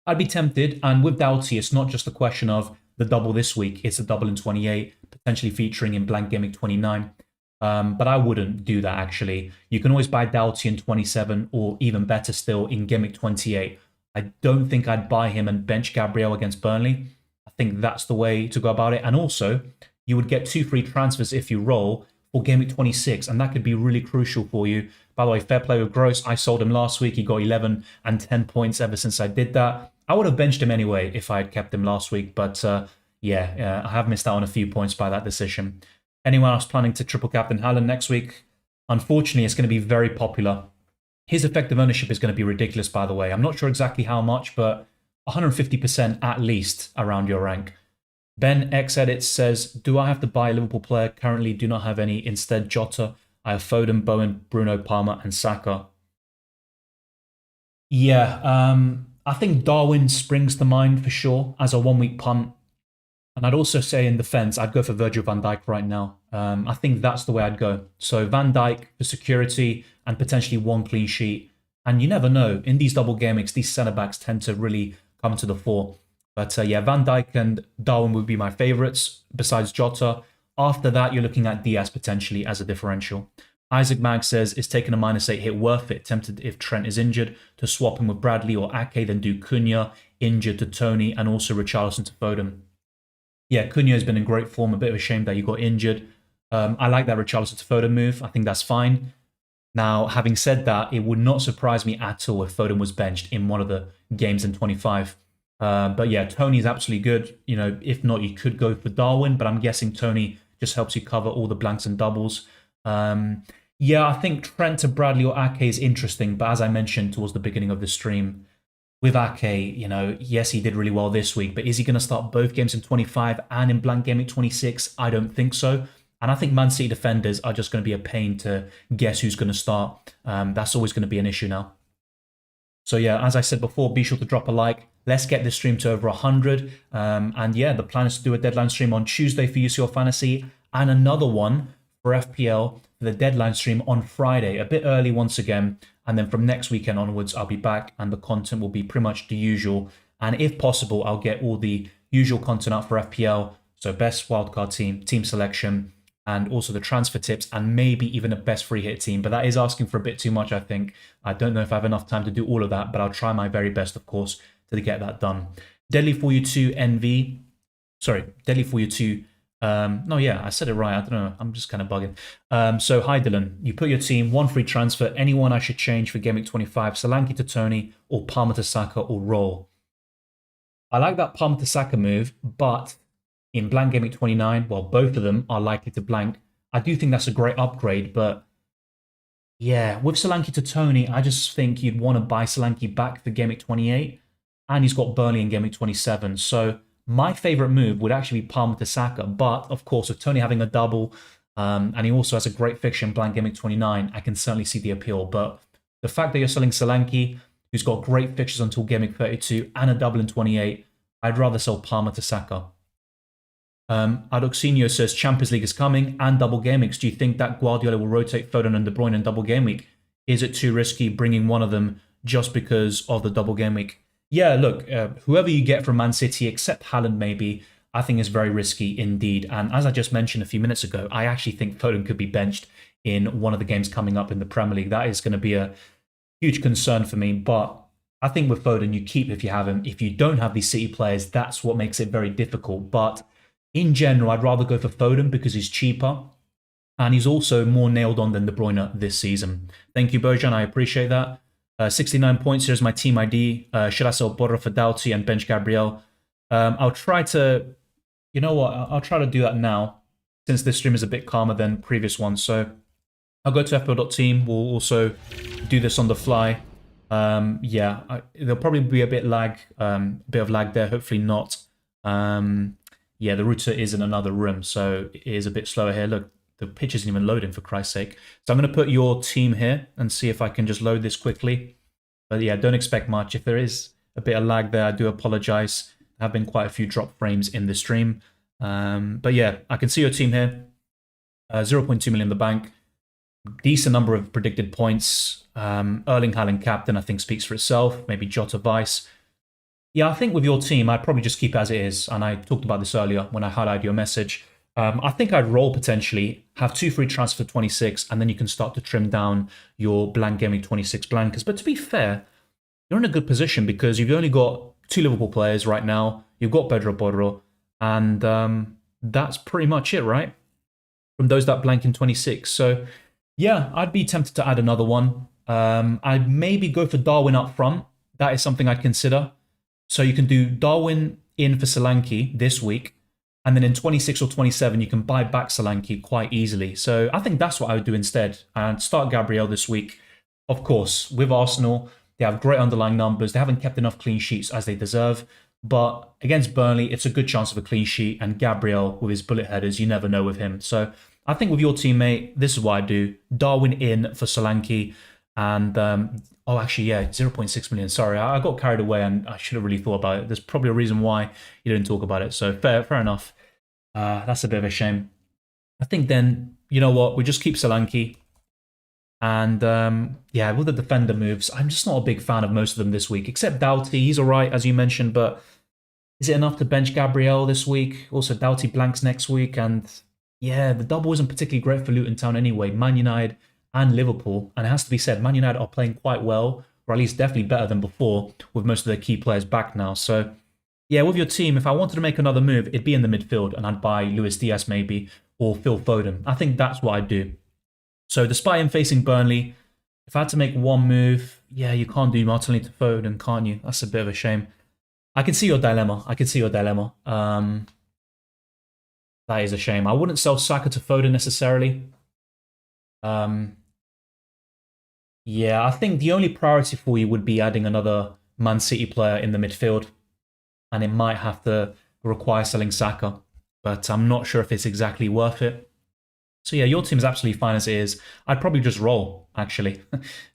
I'd be tempted, and with Doughty, it's not just a question of the double this week, it's a double in 28, potentially featuring in Blank Gameweek 29. But I wouldn't do that, actually. You can always buy Doughty in 27, or even better still, in Gameweek 28. I don't think I'd buy him and bench Gabriel against Burnley. I think that's the way to go about it. And also, you would get 2 free transfers if you roll for Gameweek 26, and that could be really crucial for you. By the way, fair play with Gross. I sold him last week. He got 11 and 10 points ever since I did that. I would have benched him anyway if I had kept him last week, but yeah, I have missed out on a few points by that decision. Anyone else planning to triple captain Haaland next week? Unfortunately, it's going to be very popular. His effective ownership is going to be ridiculous, by the way. I'm not sure exactly how much, but 150% at least around your rank. Ben X Edits says, do I have to buy a Liverpool player? Currently do not have any. Instead, Jota. I have Foden, Bowen, Bruno, Palmer, and Saka. Yeah, I think Darwin springs to mind for sure as a 1 week punt. And I'd also say in defense, I'd go for Virgil van Dijk right now. I think that's the way I'd go. So Van Dijk for security and potentially one clean sheet. And you never know. In these double game weeks, these centre backs tend to really come to the fore. But yeah, Van Dijk and Darwin would be my favourites besides Jota. After that, you're looking at Diaz potentially as a differential. Isaac Mag says, is taking a -8 hit worth it? Tempted if Trent is injured to swap him with Bradley or Ake, then do Cunha injured to Tony and also Richarlison to Foden. Yeah, Cunha has been in great form. A bit of a shame that he got injured. I like that Richarlison to Foden move. I think that's fine. Now, having said that, it would not surprise me at all if Foden was benched in one of the games in 25. But yeah, Tony is absolutely good. You know, if not, you could go for Darwin, but I'm guessing Tony just helps you cover all the blanks and doubles. Yeah, I think Trent to Bradley or Ake is interesting, but as I mentioned towards the beginning of the stream, with Ake, you know, yes, he did really well this week, but is he going to start both games in 25 and in Blank Gameweek 26? I don't think so. And I think Man City defenders are just going to be a pain to guess who's going to start. That's always going to be an issue now. So yeah, as I said before, be sure to drop a like. Let's get this stream to over 100. And yeah, the plan is to do a deadline stream on Tuesday for UCL Fantasy and another one for FPL for the deadline stream on Friday, a bit early once again. And then from next weekend onwards, I'll be back and the content will be pretty much the usual. And if possible, I'll get all the usual content up for FPL. So best wildcard team, team selection, and also the transfer tips, and maybe even a best free hit team. But that is asking for a bit too much, I think. I don't know if I have enough time to do all of that, but I'll try my very best, of course, to get that done. Deadly for you 2 NV. Sorry, Deadly for you 2. No, yeah, I said it right. I don't know. I'm just kind of bugging. So, hi, Dylan. You put your team, one free transfer. Anyone I should change for Game Week 25? Solanke to Tony, or Palmer to Saka, or Roll? I like that Palmer to Saka move, but in Blank Game Week 29, well, both of them are likely to blank. I do think that's a great upgrade, but yeah, with Solanke to Tony, I just think you'd want to buy Solanke back for Game Week 28, and he's got Burnley in Game Week 27. So my favourite move would actually be Palmer to Saka, but of course, with Tony having a double, and he also has a great fixture in Blank Game Week 29, I can certainly see the appeal. But the fact that you're selling Solanke, who's got great fixtures until Game Week 32 and a double in 28, I'd rather sell Palmer to Saka. Adoxinho says Champions League is coming and double game weeks. Do you think that Guardiola will rotate Foden and De Bruyne in double game week? Is it too risky bringing one of them just because of the double game week? Yeah, look, whoever you get from Man City, except Haaland maybe, I think is very risky indeed. And as I just mentioned a few minutes ago, I actually think Foden could be benched in one of the games coming up in the Premier League. That is going to be a huge concern for me. But I think with Foden, you keep if you have him. If you don't have these City players, that's what makes it very difficult. But in general, I'd rather go for Foden because he's cheaper and he's also more nailed on than De Bruyne this season. Thank you, Bojan. I appreciate that. 69 points. Here's my team ID. Should I sell Borja for Doughty and bench Gabriel? I'll try to, you know what? I'll try to do that now since this stream is a bit calmer than previous ones. So I'll go to FPL.team. We'll also do this on the fly. Yeah, there'll probably be a bit of lag there. Hopefully not. Yeah, the router is in another room, so it is a bit slower here. Look, the pitch isn't even loading, for Christ's sake. So I'm going to put your team here and see if I can just load this quickly. But yeah, don't expect much. If there is a bit of lag there, I do apologize. There have been quite a few drop frames in the stream. But yeah, I can see your team here. 0.2 million in the bank. Decent number of predicted points. Erling Haaland captain, I think, speaks for itself. Maybe Jota vice. Yeah, I think with your team, I'd probably just keep it as it is. And I talked about this earlier when I highlighted your message. I think I'd roll potentially, have 2 free transfer 26, and then you can start to trim down your Blank Gameweek 26 blankers. But to be fair, you're in a good position because you've only got 2 Liverpool players right now. You've got Pedro Porro, and that's pretty much it, right? From those that blank in 26. So yeah, I'd be tempted to add another one. I'd maybe go for Darwin up front. That is something I'd consider. So you can do Darwin in for Solanke this week, and then in 26 or 27, you can buy back Solanke quite easily. So I think that's what I would do instead. And start Gabriel this week. Of course, with Arsenal, they have great underlying numbers. They haven't kept enough clean sheets as they deserve. But against Burnley, it's a good chance of a clean sheet. And Gabriel, with his bullet headers, you never know with him. So I think with your teammate, this is what I do. Darwin in for Solanke. And, oh, actually, yeah, 0.6 million. Sorry, I got carried away and I should have really thought about it. There's probably a reason why you didn't talk about it. So fair enough. That's a bit of a shame. I think then, you know what, we just keep Solanke. And yeah, with the defender moves, I'm just not a big fan of most of them this week, except Doughty. He's all right, as you mentioned, but is it enough to bench Gabriel this week? Also, Doughty blanks next week. And yeah, the double isn't particularly great for Luton Town anyway. Man United and Liverpool. And it has to be said, Man United are playing quite well, or at least definitely better than before, with most of their key players back now. So yeah, with your team, if I wanted to make another move, it'd be in the midfield, and I'd buy Luis Diaz maybe, or Phil Foden. I think that's what I'd do. So despite him facing Burnley, if I had to make one move, yeah, you can't do Martinelli to Foden, can't you? That's a bit of a shame. I can see your dilemma. I can see your dilemma. That is a shame. I wouldn't sell Saka to Foden necessarily. Yeah, I think the only priority for you would be adding another Man City player in the midfield. And it might have to require selling Saka. But I'm not sure if it's exactly worth it. So yeah, your team is absolutely fine as it is. I'd probably just roll, actually.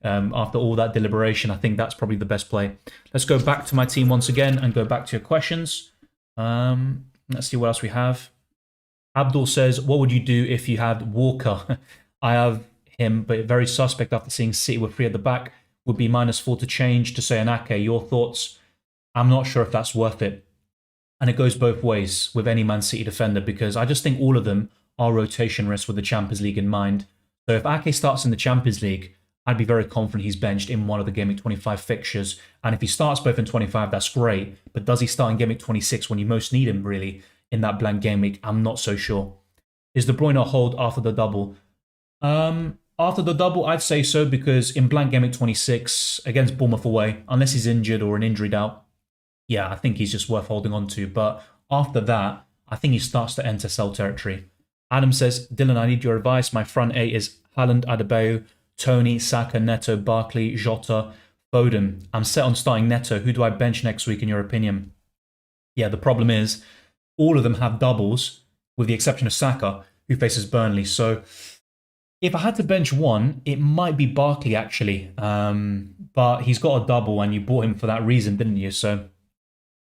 After all that deliberation, I think that's probably the best play. Let's go back to my team once again and go back to your questions. Let's see what else we have. Abdul says, what would you do if you had Walker? I have him, but very suspect after seeing City were free at the back. Would be -4 to change to say Anake. Your thoughts? I'm not sure if that's worth it. And it goes both ways with any Man City defender, because I just think all of them are rotation risks with the Champions League in mind. So if Ake starts in the Champions League, I'd be very confident he's benched in one of the Game Week 25 fixtures. And if he starts both in 25, that's great. But does he start in Game Week 26 when you most need him, really, in that blank game week? I'm not so sure. Is De Bruyne a hold after the double? After the double, I'd say so, because in blank game week 26 against Bournemouth away, unless he's injured or an injury doubt, yeah, I think he's just worth holding on to. But after that, I think he starts to enter sell territory. Adam says, Dylan, I need your advice. My front eight is Haaland, Adebayo, Tony, Saka, Neto, Barkley, Jota, Foden. I'm set on starting Neto. Who do I bench next week, in your opinion? Yeah, the problem is all of them have doubles, with the exception of Saka, who faces Burnley. So if I had to bench one, it might be Barkley, actually. But he's got a double, and you bought him for that reason, didn't you? So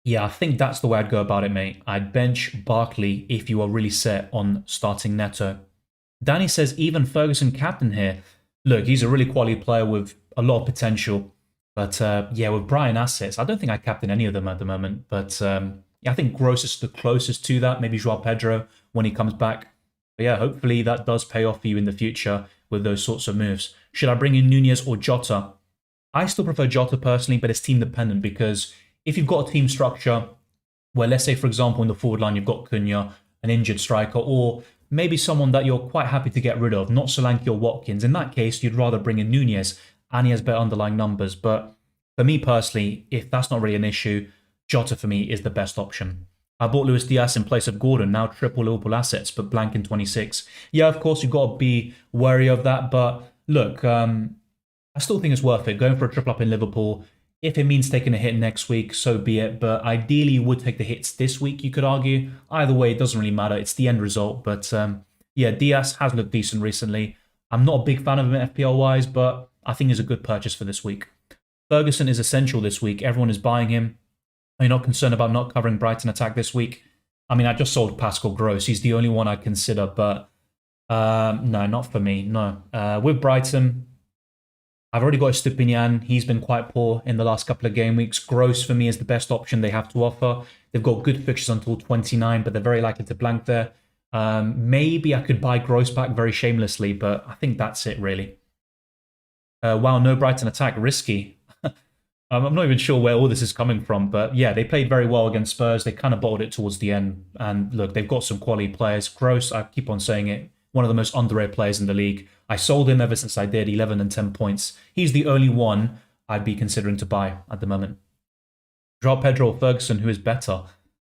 yeah, I think that's the way I'd go about it, mate. I'd bench Barkley if you are really set on starting Neto. Danny says, even Ferguson captain here. Look, he's a really quality player with a lot of potential. But yeah, with Brighton assets, I don't think I captain any of them at the moment. But yeah, I think Gross is the closest to that. Maybe Joao Pedro when he comes back. But yeah, hopefully that does pay off for you in the future with those sorts of moves. Should I bring in Nunez or Jota? I still prefer Jota personally, but it's team dependent, because if you've got a team structure where, let's say, for example, in the forward line, you've got Cunha, an injured striker, or maybe someone that you're quite happy to get rid of, not Solanke or Watkins, in that case, you'd rather bring in Nunez, and he has better underlying numbers. But for me personally, if that's not really an issue, Jota for me is the best option. I bought Luis Diaz in place of Gordon, now triple Liverpool assets, but blank in 26. Yeah, of course, you've got to be wary of that, but look, I still think it's worth it, going for a triple up in Liverpool. If it means taking a hit next week, so be it. But ideally, you would take the hits this week, you could argue. Either way, it doesn't really matter. It's the end result. But yeah, Diaz has looked decent recently. I'm not a big fan of him FPL-wise, but I think he's a good purchase for this week. Ferguson is essential this week. Everyone is buying him. Are you not concerned about not covering Brighton attack this week? I mean, I just sold Pascal Gross. He's the only one I'd consider, but no, not for me, no. With Brighton, I've already got a Stupinian. He's been quite poor in the last couple of game weeks. Gross, for me, is the best option they have to offer. They've got good fixtures until 29, but they're very likely to blank there. Maybe I could buy Gross back very shamelessly, but I think that's it, really. Wow, no Brighton attack. Risky. I'm not even sure where all this is coming from, but yeah, they played very well against Spurs. They kind of bottled it towards the end. And look, they've got some quality players. Gross, I keep on saying it, one of the most underrated players in the league. I sold him ever since I did, 11 and 10 points. He's the only one I'd be considering to buy at the moment. Joao Pedro or Ferguson, who is better,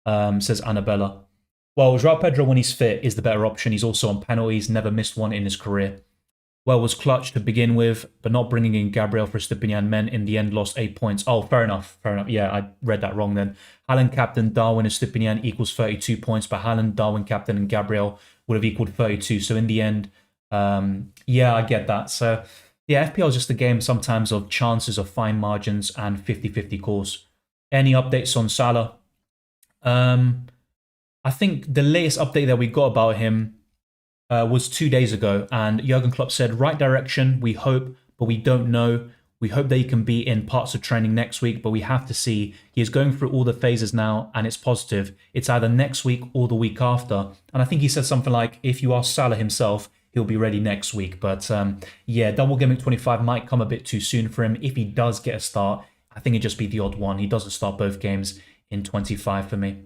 says Annabella. Well, Joao Pedro, when he's fit, is the better option. He's also on penalties, never missed one in his career. Well, was clutch to begin with, but not bringing in Gabriel for Stupinian meant in the end lost 8 points. Oh, fair enough, fair enough. Yeah, I read that wrong then. Haaland captain, Darwin and Stupinian equals 32 points, but Haaland, Darwin captain and Gabriel would have equaled 32. So in the end, yeah, I get that. So Yeah, FPL is just a game sometimes of chances of fine margins and 50-50 calls. Any updates on Salah? I think the latest update that we got about him was 2 days ago, and Jurgen Klopp said, right direction, we hope, but we don't know. We hope that he can be in parts of training next week, but we have to see. He is going through all the phases now, and it's positive. It's either next week or the week after. And I think he said something like, if you ask Salah himself, he'll be ready next week. But yeah, Double Gameweek 25 might come a bit too soon for him. If he does get a start, I think it'd just be the odd one. He doesn't start both games in 25 for me.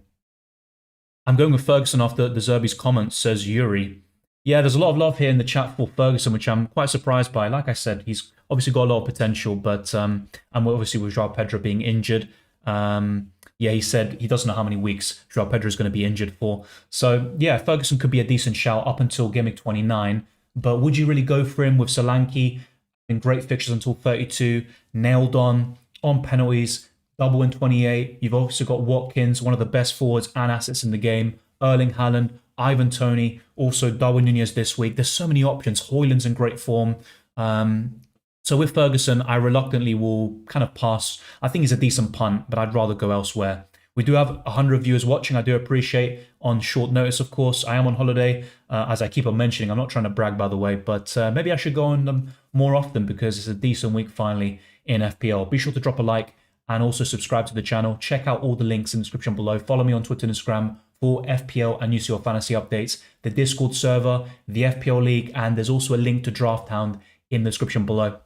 I'm going with Ferguson after the Zerbi's comments, says Yuri. Yeah, there's a lot of love here in the chat for Ferguson, which I'm quite surprised by. Like I said, he's obviously got a lot of potential, but and obviously with Joao Pedro being injured, yeah, he said he doesn't know how many weeks Joao Pedro is going to be injured for. So yeah, Ferguson could be a decent shout up until Gameweek 29. But would you really go for him with Solanke in great fixtures until 32, nailed on penalties, double in 28? You've also got Watkins, one of the best forwards and assets in the game. Erling Haaland, Ivan Toney, also Darwin Nunez this week. There's so many options. Højlund's in great form. So with Ferguson, I reluctantly will kind of pass. I think he's a decent punt, but I'd rather go elsewhere. We do have 100 viewers watching. I do appreciate on short notice, of course. I am on holiday, as I keep on mentioning. I'm not trying to brag, by the way, but maybe I should go on them more often because it's a decent week finally in FPL. Be sure to drop a like and also subscribe to the channel. Check out all the links in the description below. Follow me on Twitter and Instagram for FPL and UCL fantasy updates, the Discord server, the FPL League, and there's also a link to Draft Hound in the description below.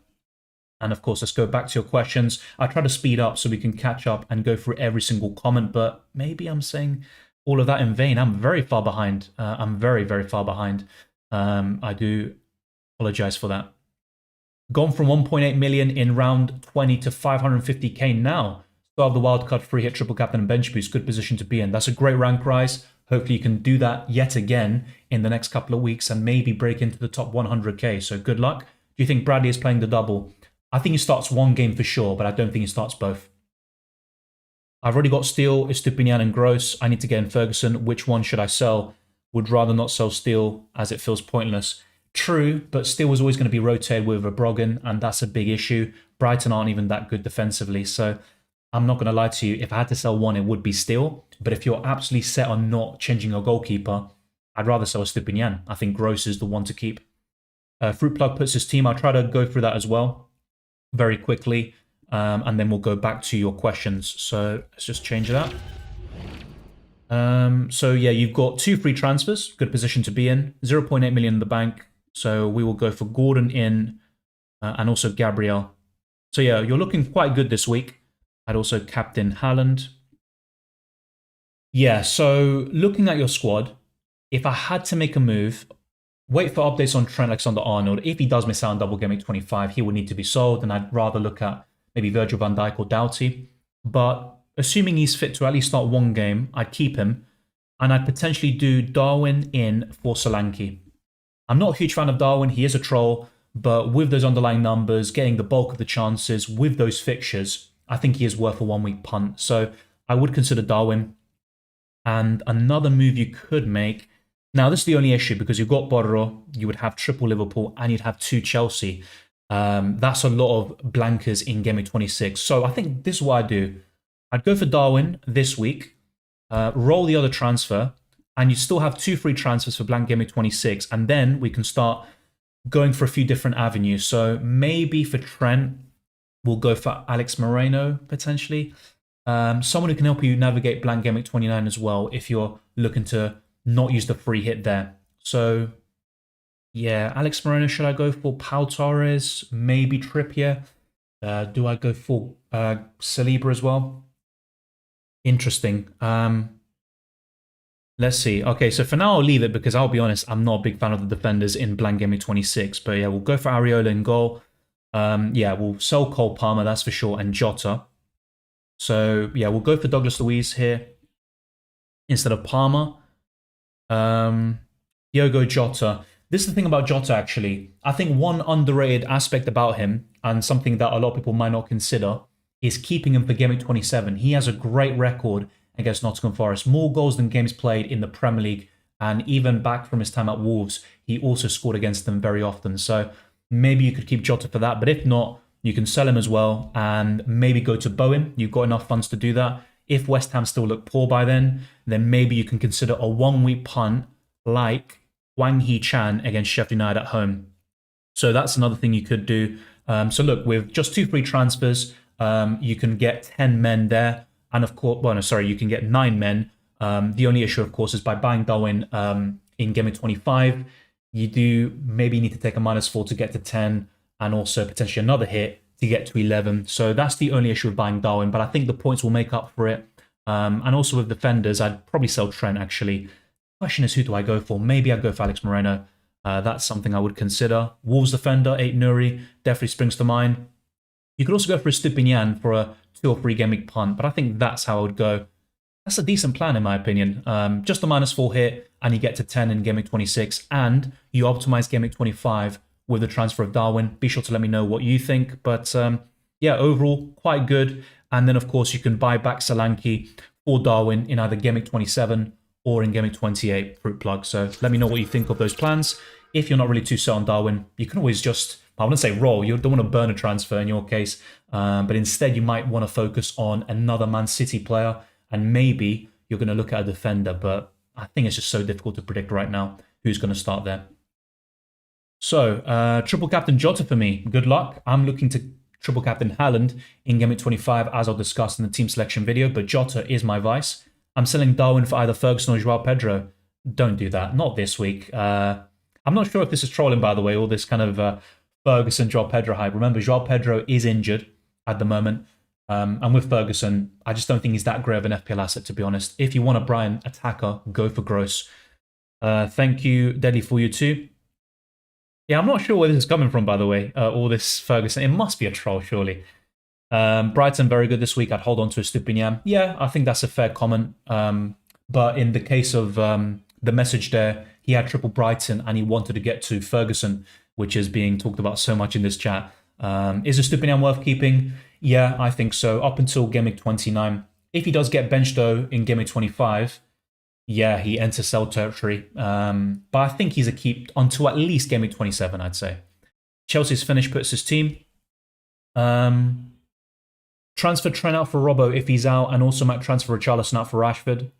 And of course, let's go back to your questions. I try to speed up so we can catch up and go through every single comment, but maybe I'm saying all of that in vain. I'm very far behind. I'm very, very far behind. I do apologize for that. Gone from 1.8 million in round 20 to 550k now. Start of the wildcard free hit, triple captain and bench boost. Good position to be in. That's a great rank rise. Hopefully you can do that yet again in the next couple of weeks and maybe break into the top 100k. So good luck. Do you think Bradley is playing the double? I think he starts one game for sure, but I don't think he starts both. I've already got Steele, Estupinian and Gross. I need to get in Ferguson. Which one should I sell? Would rather not sell Steele as it feels pointless. True, but Steele was always going to be rotated with a Broggan, and that's a big issue. Brighton aren't even that good defensively, so I'm not going to lie to you. If I had to sell one, it would be Steele. But if you're absolutely set on not changing your goalkeeper, I'd rather sell Estupinian. I think Gross is the one to keep. Fruit Plug puts his team. I'll try to go through that as well very quickly, and then we'll go back to your questions. So let's just change that. So yeah, you've got 2 free transfers, good position to be in, 0.8 million in the bank. So we will go for Gordon in and also Gabriel. So yeah, you're looking quite good this week. I'd also captain Haaland. Yeah, so looking at your squad, if I had to make a move, wait for updates on Trent Alexander-Arnold. If he does miss out on Double Gameweek 25, he would need to be sold, and I'd rather look at maybe Virgil van Dijk or Doughty. But assuming he's fit to at least start one game, I'd keep him, and I'd potentially do Darwin in for Solanke. I'm not a huge fan of Darwin. He is a troll, but with those underlying numbers, getting the bulk of the chances with those fixtures, I think he is worth a 1-week punt. So I would consider Darwin. And another move you could make. Now, this is the only issue because you've got Borro, you would have triple Liverpool, and you'd have 2 Chelsea. That's a lot of blankers in Game Week 26. So I think this is what I'd do. I'd go for Darwin this week, roll the other transfer, and you still have 2 free transfers for Blank Gameweek 26, and then we can start going for a few different avenues. So maybe for Trent, we'll go for Alex Moreno, potentially. Someone who can help you navigate Blank Gameweek 29 as well, if you're looking to not use the free hit there. So, yeah, Alex Moreno, should I go for Pau Torres? Maybe Trippier? Do I go for Saliba as well? Interesting. Let's see. Okay, so for now I'll leave it because I'll be honest, I'm not a big fan of the defenders in Blank Gameweek 26. But yeah, we'll go for Areola in goal. Yeah, we'll sell Cole Palmer, that's for sure, and Jota. So yeah, we'll go for Douglas Luiz here instead of Palmer. Diogo Jota. This is the thing about Jota, actually. I think one underrated aspect about him, and something that a lot of people might not consider, is keeping him for Game Week 27. He has a great record against Nottingham Forest. More goals than games played in the Premier League, and even back from his time at Wolves, he also scored against them very often. So maybe you could keep Jota for that. But if not, you can sell him as well and maybe go to Bowen. You've got enough funds to do that. If West Ham still look poor by then maybe you can consider a 1 week punt like Wang Hee-chan against Sheffield United at home. So that's another thing you could do. So look, with just 2 free transfers, you can get 10 men there. And of course, well, no, sorry, you can get 9 men. The only issue, of course, is by buying Darwin in Game Week 25, you do maybe need to take a -4 to get to 10 and also potentially another hit to get to 11. So that's the only issue with buying Darwin, but I think the points will make up for it. And also with defenders, I'd probably sell Trent, actually. Question is, who do I go for? Maybe I'd go for Alex Moreno. That's something I would consider. Wolves defender, 8 Nuri, definitely springs to mind. You could also go for a Stupinian for a 2 or 3 game week punt, but I think that's how I would go. That's a decent plan in my opinion. Just a -4 hit, and you get to 10 in game week 26, and you optimize game week 25 with the transfer of Darwin. Be sure to let me know what you think, but yeah, overall, quite good. And then, of course, you can buy back Solanke for Darwin in either game week 27 or in game week 28, fruit plug. So let me know what you think of those plans. If you're not really too set on Darwin, you can always just, I wouldn't say roll, you don't want to burn a transfer in your case, but instead you might want to focus on another Man City player, and maybe you're going to look at a defender, but I think it's just so difficult to predict right now who's going to start there. So, triple captain Jota for me. Good luck. I'm looking to triple captain Haaland in game week 25, as I'll discuss in the team selection video, but Jota is my vice. I'm selling Darwin for either Ferguson or Joao Pedro. Don't do that. Not this week. I'm not sure if this is trolling, by the way, all this kind of Ferguson, Joao Pedro hype. Remember, Joao Pedro is injured at the moment. And with Ferguson, I just don't think he's that great of an FPL asset, to be honest. If you want a Brighton attacker, go for Gross. Thank you, Deadly, for you too. Yeah, I'm not sure where this is coming from, by the way, all this Ferguson. It must be a troll, surely. Brighton, very good this week. I'd hold on to a Stupinian. Yeah, I think that's a fair comment. But in the case of the message there, he had triple Brighton and he wanted to get to Ferguson, which is being talked about so much in this chat. Is a Stupinian worth keeping? Yeah, I think so. Up until game week 29. If he does get benched, though, in game week 25, yeah, he enters sell territory. But I think he's a keep until at least game week 27, I'd say. Chelsea's finish puts his team. Transfer Trent out for Robbo if he's out, and also might transfer Richarlison out for Rashford.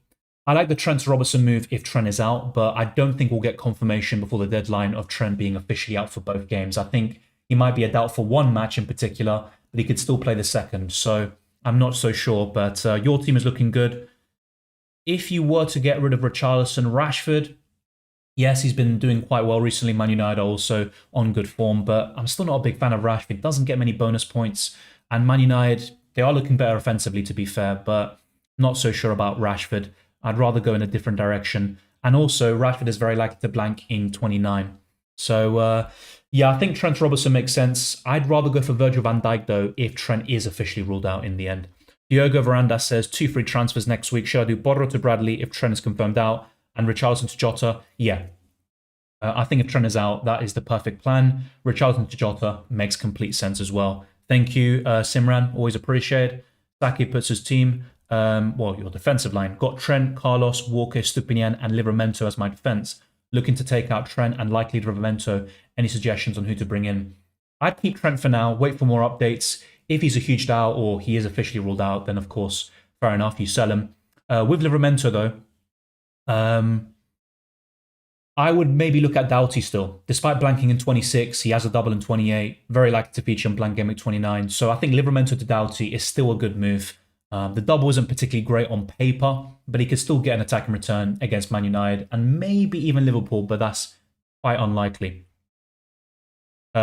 I like the Trent to Robertson move if Trent is out, but I don't think we'll get confirmation before the deadline of Trent being officially out for both games. I think he might be a doubt for one match in particular, but he could still play the second. So I'm not so sure, but your team is looking good. If you were to get rid of Richarlison, Rashford, yes, he's been doing quite well recently. Man United are also on good form, but I'm still not a big fan of Rashford. Doesn't get many bonus points. And Man United, they are looking better offensively, to be fair, but not so sure about Rashford. I'd rather go in a different direction. And also, Rashford is very likely to blank in 29. So, yeah, I think Trent Robertson makes sense. I'd rather go for Virgil van Dijk, though, if Trent is officially ruled out in the end. Diogo Veranda says 2 free transfers next week. Should I do Bodro to Bradley if Trent is confirmed out and Richarlison to Jota? Yeah. I think if Trent is out, that is the perfect plan. Richarlison to Jota makes complete sense as well. Thank you, Simran. Always appreciated. Saki puts his team, well, your defensive line. Got Trent, Carlos, Walker, Stupinian, and Livramento as my defense. Looking to take out Trent and likely Livramento. Any suggestions on who to bring in? I'd keep Trent for now, wait for more updates. If he's a huge doubt or he is officially ruled out, then of course, fair enough, you sell him. With Livramento, though, I would maybe look at Doughty still. Despite blanking in 26, he has a double in 28. Very likely to feature in Blank Gameweek 29. So I think Livramento to Doughty is still a good move. The double isn't particularly great on paper, but he could still get an attacking return against Man United and maybe even Liverpool, but that's quite unlikely.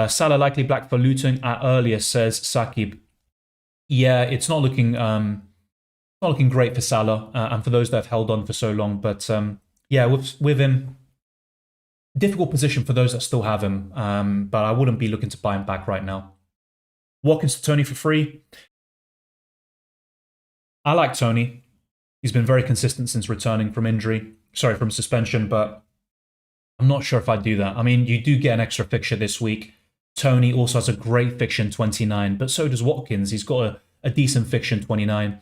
Salah likely black for Luton at earliest, says Saki. Yeah, it's not looking great for Salah and for those that have held on for so long. But yeah, with him, difficult position for those that still have him. But I wouldn't be looking to buy him back right now. Watkins to Tony for free. I like Tony. He's been very consistent since returning from from suspension, but I'm not sure if I'd do that. I mean, you do get an extra fixture this week. Tony also has a great fixture in 29, but so does Watkins. He's got a decent fixture in 29.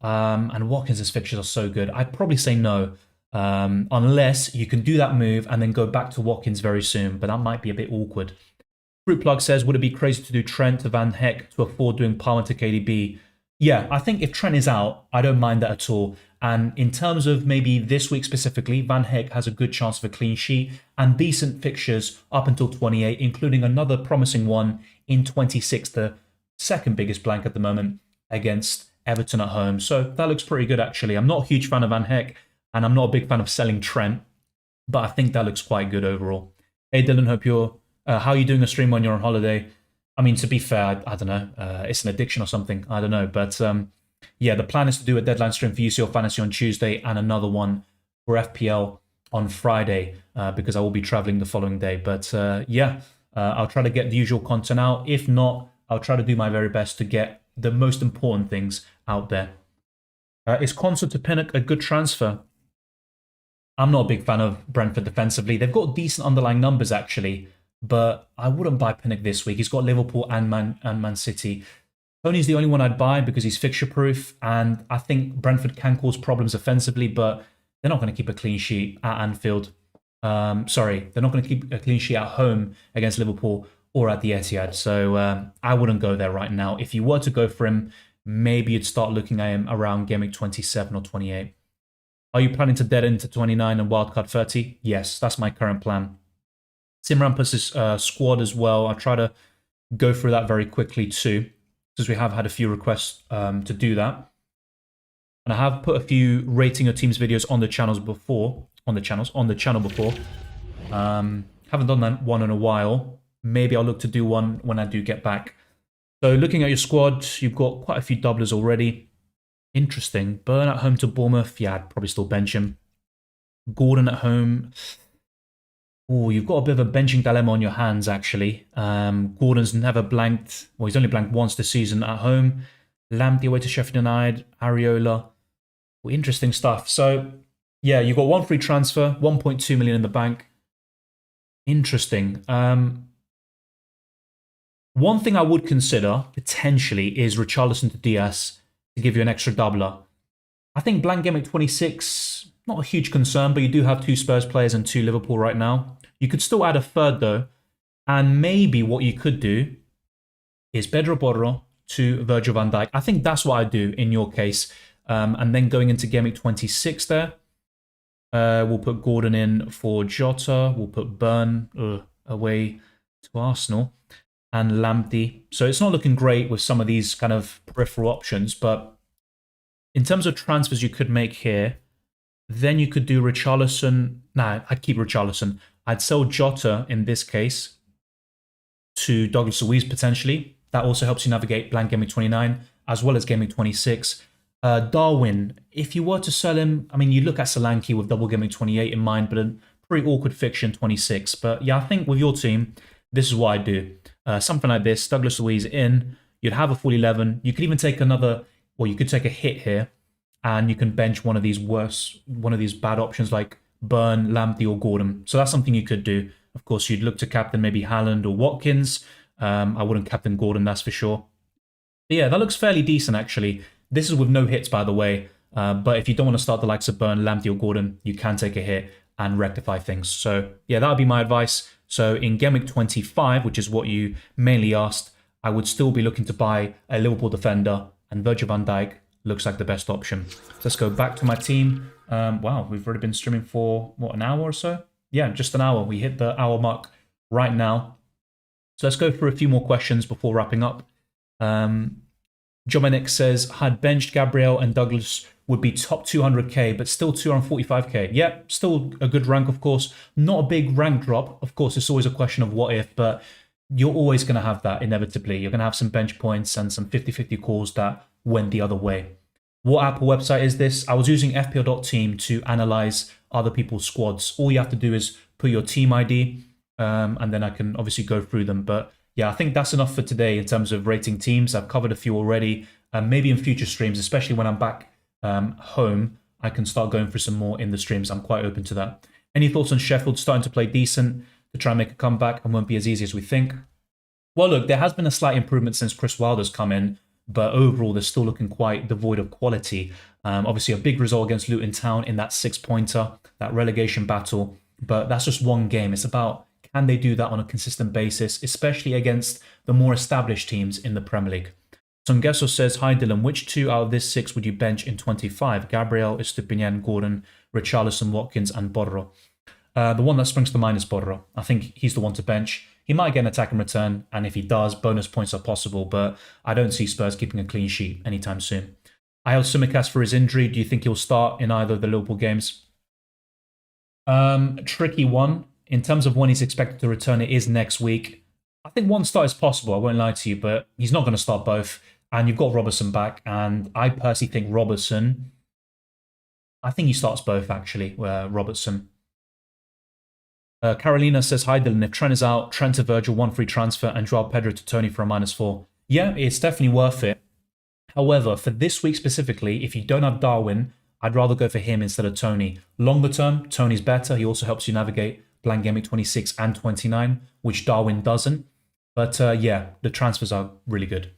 And Watkins' fixtures are so good. I'd probably say no, unless you can do that move and then go back to Watkins very soon, but that might be a bit awkward. Fruit Plug says, would it be crazy to do Trent to Van Heck to afford doing Palmer to KDB? Yeah, I think if Trent is out, I don't mind that at all. And in terms of maybe this week specifically, Van Heck has a good chance of a clean sheet and decent fixtures up until 28, including another promising one in 26, the second biggest blank at the moment against Everton at home. So that looks pretty good, actually. I'm not a huge fan of Van Heck, and I'm not a big fan of selling Trent, but I think that looks quite good overall. Hey, Dylan, hope you're... how are you doing a stream when you're on holiday? I mean, to be fair, I don't know. It's an addiction or something. I don't know. But yeah, the plan is to do a deadline stream for UCL Fantasy on Tuesday and another one for FPL on Friday because I will be traveling the following day. But yeah, I'll try to get the usual content out. If not, I'll try to do my very best to get the most important things out there. Is Konsa to Pinnock a good transfer? I'm not a big fan of Brentford defensively. They've got decent underlying numbers, actually. But I wouldn't buy Pinnock this week. He's got Liverpool and Man City. Tony's the only one I'd buy because he's fixture-proof, and I think Brentford can cause problems offensively, but they're not going to keep a clean sheet at Anfield. Sorry, they're not going to keep a clean sheet at home against Liverpool or at the Etihad, so I wouldn't go there right now. If you were to go for him, maybe you'd start looking at him around Gameweek 27 or 28. Are you planning to dead into 29 and wildcard 30? Yes, that's my current plan. Simrampus's squad as well. I'll try to go through that very quickly too, because we have had a few requests to do that. And I have put a few rating your team's videos on the channels before. On the channel before. Haven't done that one in a while. Maybe I'll look to do one when I do get back. So looking at your squad, you've got quite a few doublers already. Interesting. Burn at home to Bournemouth. Yeah, I'd probably still bench him. Gordon at home. Oh, you've got a bit of a benching dilemma on your hands, actually. Gordon's never blanked. Well, he's only blanked once this season at home. Lamptey away to Sheffield United. Areola. Well, interesting stuff. So, yeah, you've got one free transfer. 1.2 million in the bank. Interesting. One thing I would consider, potentially, is Richarlison to Diaz to give you an extra doubler. I think Blank Gameweek 26... not a huge concern, but you do have 2 Spurs players and 2 Liverpool right now. You could still add a third, though. And maybe what you could do is Pedro Porro to Virgil van Dijk. I think that's what I'd do in your case. And then going into Gameweek 26 there, we'll put Gordon in for Jota. We'll put Burn away to Arsenal and Lamptey. So it's not looking great with some of these kind of peripheral options. But in terms of transfers you could make here, then you could do Richarlison. Nah, I'd keep Richarlison. I'd sell Jota in this case to Douglas Luiz potentially. That also helps you navigate Blank Gameweek 29 as well as Gameweek 26. Darwin, if you were to sell him, I mean, you look at Solanke with Double Gameweek 28 in mind, but a pretty awkward fixture in 26. But yeah, I think with your team, this is what I'd do. Something like this, Douglas Luiz in, you'd have a full 11. You could even take another, or you could take a hit here, and you can bench one of these bad options like Burn, Lamptey, or Gordon. So that's something you could do. Of course, you'd look to captain maybe Haaland or Watkins. I wouldn't captain Gordon, that's for sure. But yeah, that looks fairly decent, actually. This is with no hits, by the way. But if you don't want to start the likes of Burn, Lamptey, or Gordon, you can take a hit and rectify things. So yeah, that would be my advice. So in Gameweek 25, which is what you mainly asked, I would still be looking to buy a Liverpool defender, and Virgil van Dijk looks like the best option. So let's go back to my team. Wow, we've already been streaming for, what, an hour or so? Yeah, just an hour. We hit the hour mark right now. So let's go through a few more questions before wrapping up. Dominic says, had benched Gabriel and Douglas would be top 200k, but still 245k. Yeah, still a good rank, of course. Not a big rank drop. Of course, it's always a question of what if, but you're always going to have that inevitably. You're going to have some bench points and some 50-50 calls that went the other way. What Apple website is this? I was using FPL.team to analyze other people's squads. All you have to do is put your team ID, and then I can obviously go through them. But yeah, I think that's enough for today in terms of rating teams. I've covered a few already. Maybe in future streams, especially when I'm back home, I can start going for some more in the streams. I'm quite open to that. Any thoughts on Sheffield starting to play decent to try and make a comeback and won't be as easy as we think? Well, look, there has been a slight improvement since Chris Wilder's come in, but overall they're still looking quite devoid of quality. Obviously a big result against Luton Town in that 6-pointer, that relegation battle, but that's just one game. It's about can they do that on a consistent basis, especially against the more established teams in the Premier League? Songeso says, hi Dylan, which 2 out of this 6 would you bench in 25? Gabriel, Estupinian, Gordon, Richarlison, Watkins, and Borro. The one that springs to mind is Borro. I think he's the one to bench. He might get an attack in return, and if he does, bonus points are possible, but I don't see Spurs keeping a clean sheet anytime soon. Ayel Tsimikas for his injury. Do you think he'll start in either of the Liverpool games? Tricky one. In terms of when he's expected to return, it is next week. I think one start is possible, I won't lie to you, but he's not going to start both. And you've got Robertson back, and I personally think Robertson, I think he starts both, actually, Robertson. Carolina says, hi Dylan, if Trent is out, Trent to Virgil, 1 free transfer, and Joao Pedro to Tony for a -4. Yeah, it's definitely worth it. However, for this week specifically, if you don't have Darwin, I'd rather go for him instead of Tony. Longer term, Tony's better. He also helps you navigate Blank Gameweek 26 and 29, which Darwin doesn't. But yeah, the transfers are really good.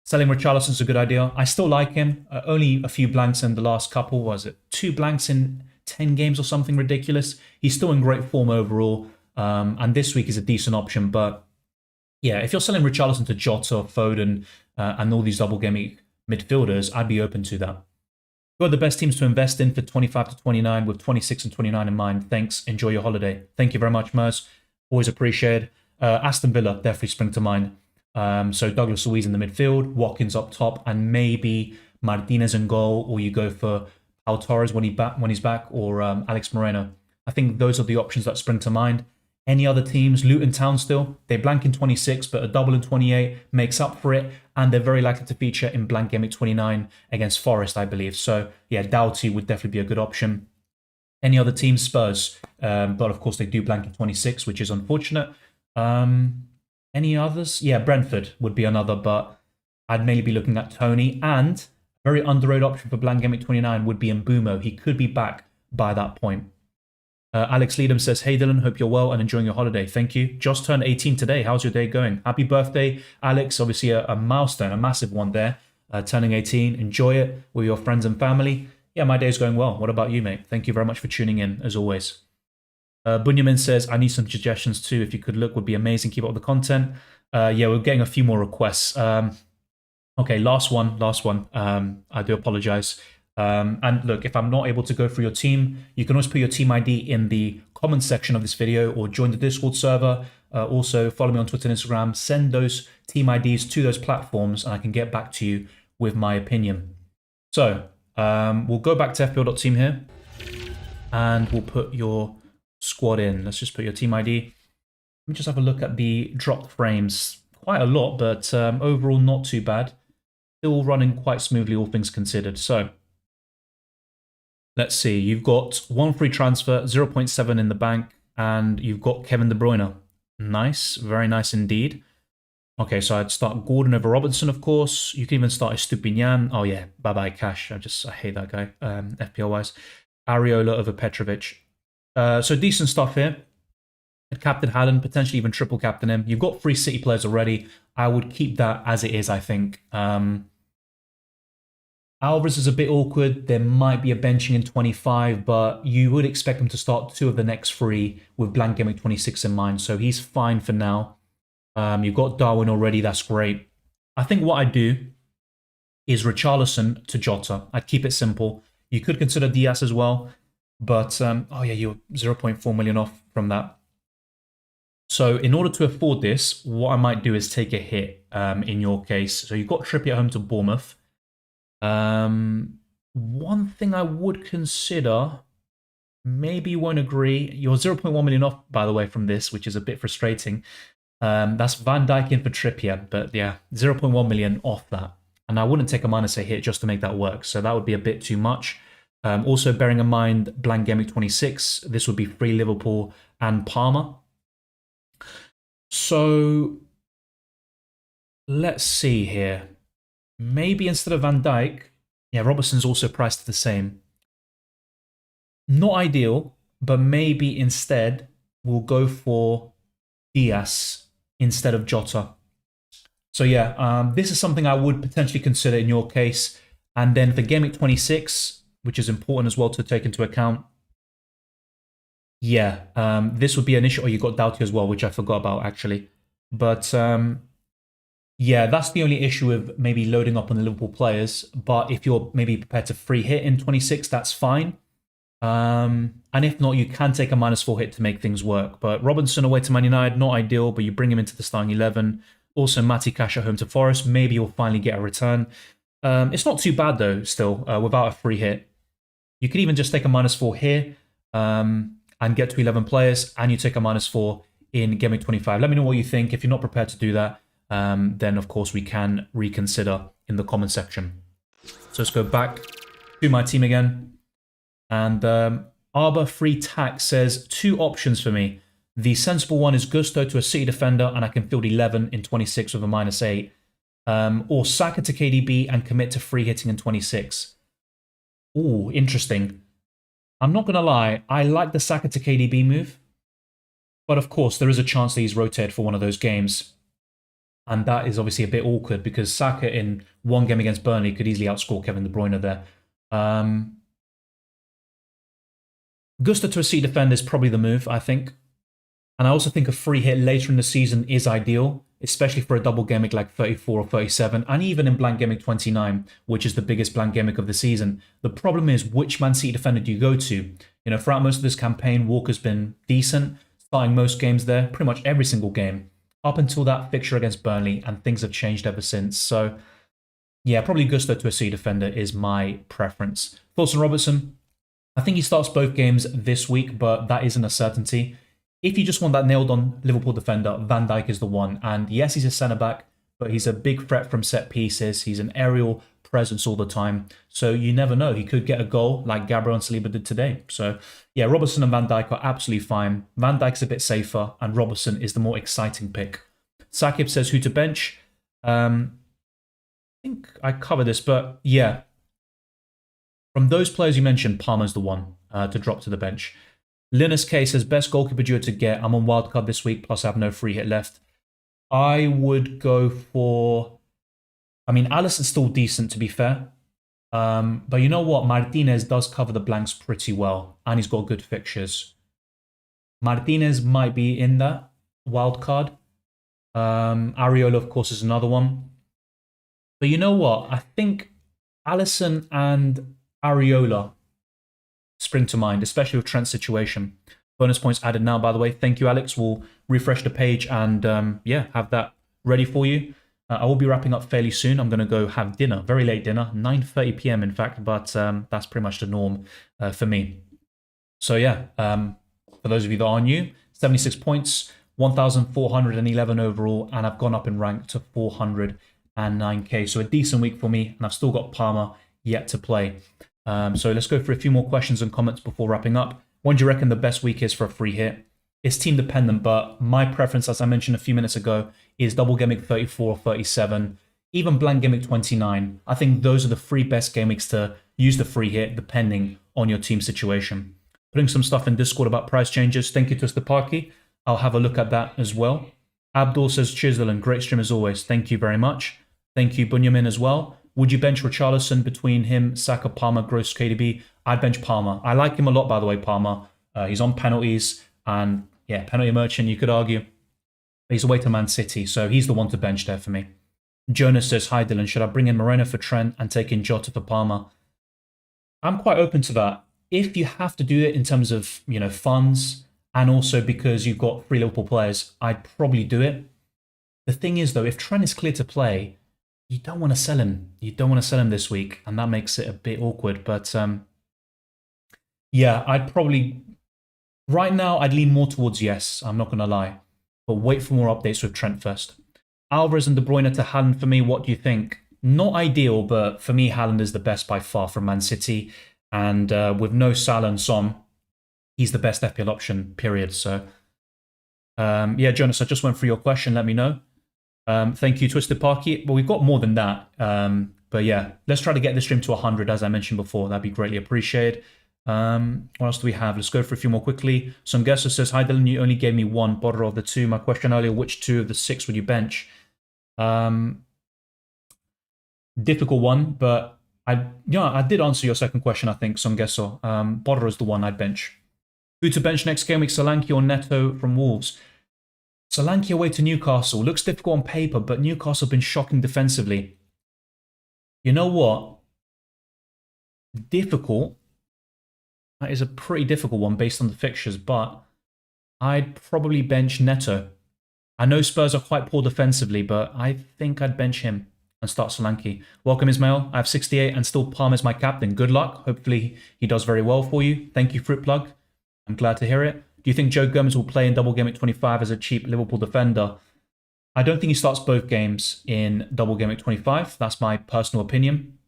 Selling Richarlison's a good idea. I still like him. Only a few blanks in the last couple. Was it 2 blanks in 10 games or something ridiculous? He's still in great form overall. And this week is a decent option. But yeah, if you're selling Richarlison to Jota, Foden, and all these double gaming midfielders, I'd be open to that. Who are the best teams to invest in for 25 to 29 with 26 and 29 in mind? Thanks. Enjoy your holiday. Thank you very much, Mers. Always appreciated. Aston Villa definitely spring to mind. So Douglas Luiz in the midfield, Watkins up top, and maybe Martinez in goal, or you go for Pau Torres when he's back, or Alex Moreno. I think those are the options that spring to mind. Any other teams? Luton Town still. They blank in 26, but a double in 28 makes up for it, and they're very likely to feature in Blank Gameweek 29 against Forest, I believe. So yeah, Doughty would definitely be a good option. Any other teams? Spurs. But of course they do blank in 26, which is unfortunate. Any others? Yeah, Brentford would be another, but I'd mainly be looking at Tony. And a very underrated option for Blank Gameweek 29 would be Mbumo. He could be back by that point. Alex Leadham says, hey Dylan, hope you're well and enjoying your holiday. Thank you. Just turned 18 today. How's your day going? Happy birthday, Alex. Obviously a milestone, a massive one there. Turning 18. Enjoy it with your friends and family. Yeah, my day's going well. What about you, mate? Thank you very much for tuning in, as always. Bunyamin says, I need some suggestions too. If you could look, would be amazing. Keep up the content. Yeah, we're getting a few more requests. Okay, last one. I do apologize. And look, if I'm not able to go through your team, you can always put your team ID in the comment section of this video or join the Discord server. Also, follow me on Twitter and Instagram. Send those team IDs to those platforms and I can get back to you with my opinion. So, we'll go back to FPL.team here and we'll put your squad in. Let's just put your team ID. Let me just have a look at the dropped frames. Quite a lot, but overall not too bad. Still running quite smoothly, all things considered. So, let's see. You've got 1 free transfer, 0.7 in the bank, and you've got Kevin De Bruyne. Nice. Very nice indeed. Okay, so I'd start Gordon over Robertson, of course. You can even start Estupinian. Oh, yeah. Bye-bye, Cash. I hate that guy, FPL-wise. Areola over Petrovic. So decent stuff here. Captain Haaland, potentially even triple captain him. You've got 3 City players already. I would keep that as it is, I think. Alvarez is a bit awkward. There might be a benching in 25, but you would expect him to start 2 of the next 3 with Blank Gameweek 26 in mind. So he's fine for now. You've got Darwin already. That's great. I think what I'd do is Richarlison to Jota. I'd keep it simple. You could consider Diaz as well. But, oh yeah, you're 0.4 million off from that. So in order to afford this, what I might do is take a hit in your case. So you've got Trippier at home to Bournemouth. One thing I would consider, maybe you won't agree, you're 0.1 million off, by the way, from this, which is a bit frustrating. That's Van Dijk in for Trippier, but yeah, 0.1 million off that. And I wouldn't take a minus a hit just to make that work, so that would be a bit too much. Also, bearing in mind, Blank Gameweek 26, this would be free Liverpool and Palmer. So, let's see here. Maybe instead of Van Dijk, yeah, Robertson's also priced the same. Not ideal, but maybe instead we'll go for Diaz instead of Jota. So yeah, this is something I would potentially consider in your case. And then for Game Week 26, which is important as well to take into account, Yeah, this would be an issue. Oh, you got Doughty as well, which I forgot about actually. But yeah, that's the only issue with maybe loading up on the Liverpool players. But if you're maybe prepared to free hit in 26, that's fine. And if not, you can take a -4 hit to make things work. But Robinson away to Man United, not ideal, but you bring him into the starting 11. Also, Matty Cash at home to Forest. Maybe you'll finally get a return. It's not too bad, though, still, without a free hit. You could even just take a -4 here and get to 11 players, and you take a -4 in Game Week 25. Let me know what you think. If you're not prepared to do that, then, of course, we can reconsider in the comment section. So let's go back to my team again. And Arbor Free Tax says 2 options for me. The sensible one is Gusto to a City defender, and I can field 11 in 26 with a -8. Or Saka to KDB and commit to free hitting in 26. Ooh, interesting. I'm not going to lie, I like the Saka to KDB move. But of course, there is a chance that he's rotated for one of those games. And that is obviously a bit awkward because Saka in one game against Burnley could easily outscore Kevin De Bruyne there. Gusto to a City defender is probably the move, I think. And I also think a free hit later in the season is ideal, especially for a double gameweek like 34 or 37, and even in Blank Gameweek 29, which is the biggest Blank Gameweek of the season. The problem is, which Man City defender do you go to? You know, throughout most of this campaign, Walker's been decent, starting most games there, pretty much every single game, up until that fixture against Burnley, and things have changed ever since. So, yeah, probably Gusto to a City defender is my preference. Thoughts on Robertson? I think he starts both games this week, but that isn't a certainty. If you just want that nailed-on Liverpool defender, Van Dijk is the one. And yes, he's a centre-back, but he's a big threat from set pieces. He's an aerial presence all the time. So you never know. He could get a goal like Gabriel and Saliba did today. So yeah, Robertson and Van Dijk are absolutely fine. Van Dijk's a bit safer, and Robertson is the more exciting pick. Sakib says who to bench. I think I covered this, but yeah. From those players you mentioned, Palmer's the one to drop to the bench. Linus K says, best goalkeeper duo to get. I'm on Wildcard this week, plus I have no free hit left. I would go for... I mean, Alisson's still decent, to be fair. But you know what? Martinez does cover the blanks pretty well, and he's got good fixtures. Martinez might be in that Wildcard. Areola, of course, is another one. But you know what? I think Alisson and Areola spring to mind, especially with Trent's situation. Bonus points added now, by the way. Thank you, Alex. We'll refresh the page and yeah, have that ready for you. I will be wrapping up fairly soon. I'm going to go have dinner, very late dinner, 9:30 p.m. in fact, but that's pretty much the norm for me. So yeah, for those of you that are new, 76 points, 1,411 overall, and I've gone up in rank to 409k. So a decent week for me, and I've still got Palmer yet to play. So let's go through a few more questions and comments before wrapping up. When do you reckon the best week is for a free hit? It's team dependent, but my preference, as I mentioned a few minutes ago, is double gameweek 34 or 37, even blank gameweek 29. I think those are the 3 best game weeks to use the free hit, depending on your team situation. Putting some stuff in Discord about price changes. Thank you, Twister Parky. I'll have a look at that as well. Abdul says, cheers, Dylan. Great stream as always. Thank you very much. Thank you, Bunyamin, as well. Would you bench Richarlison between him, Saka, Palmer, Gross, KDB? I'd bench Palmer. I like him a lot, by the way, Palmer. He's on penalties, and yeah, penalty merchant, you could argue. He's away to Man City, so he's the one to bench there for me. Jonas says, hi Dylan, should I bring in Moreno for Trent and take in Jota for Palmer? I'm quite open to that. If you have to do it in terms of, you know, funds, and also because you've got 3 Liverpool players, I'd probably do it. The thing is, though, if Trent is clear to play, you don't want to sell him. You don't want to sell him this week, and that makes it a bit awkward. But yeah, I'd probably... Right now, I'd lean more towards yes, I'm not going to lie. But wait for more updates with Trent first. Alvarez and De Bruyne to Haaland for me, what do you think? Not ideal, but for me, Haaland is the best by far from Man City. And with no Salah and Son, he's the best FPL option, period. So, yeah, Jonas, I just went through your question. Let me know. Thank you, Twisted Parky. Well, we've got more than that. But yeah, let's try to get this stream to 100, as I mentioned before. That'd be greatly appreciated. What else do we have? Let's go for a few more quickly. Some guesser says, hi Dylan, you only gave me 1 border of the 2. My question earlier, which 2 of the 6 would you bench? Difficult one, but I did answer your second question, I think, some guesser. Border is the one I'd bench. Who to bench next game week, Solanke or Neto from Wolves? Solanke away to Newcastle. Looks difficult on paper, but Newcastle have been shocking defensively. You know what? Difficult. That is a pretty difficult one based on the fixtures, but I'd probably bench Neto. I know Spurs are quite poor defensively, but I think I'd bench him and start Solanke. Welcome, Ismail. I have 68 and still Palm as my captain. Good luck. Hopefully he does very well for you. Thank you, Fruit Plug. I'm glad to hear it. Do you think Joe Gomez will play in Double Gameweek 25 as a cheap Liverpool defender? I don't think he starts both games in Double Gameweek 25. That's my personal opinion.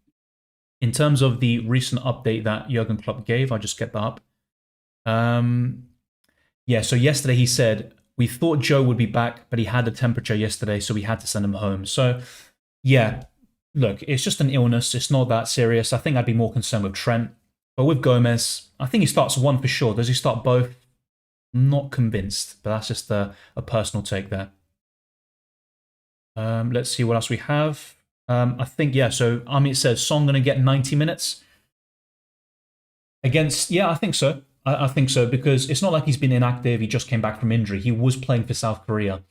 In terms of the recent update that Jurgen Klopp gave, I'll just get that up. Yeah, so yesterday he said, we thought Joe would be back, but he had a temperature yesterday, so we had to send him home. So, yeah, look, it's just an illness. It's not that serious. I think I'd be more concerned with Trent. But with Gomez, I think he starts one for sure. Does he start both? Not convinced, but that's just a personal take there. Let's see what else we have. I think, yeah, so Amit says, Son going to get 90 minutes? Against, yeah, I think so. I think so, because it's not like he's been inactive. He just came back from injury. He was playing for South Korea.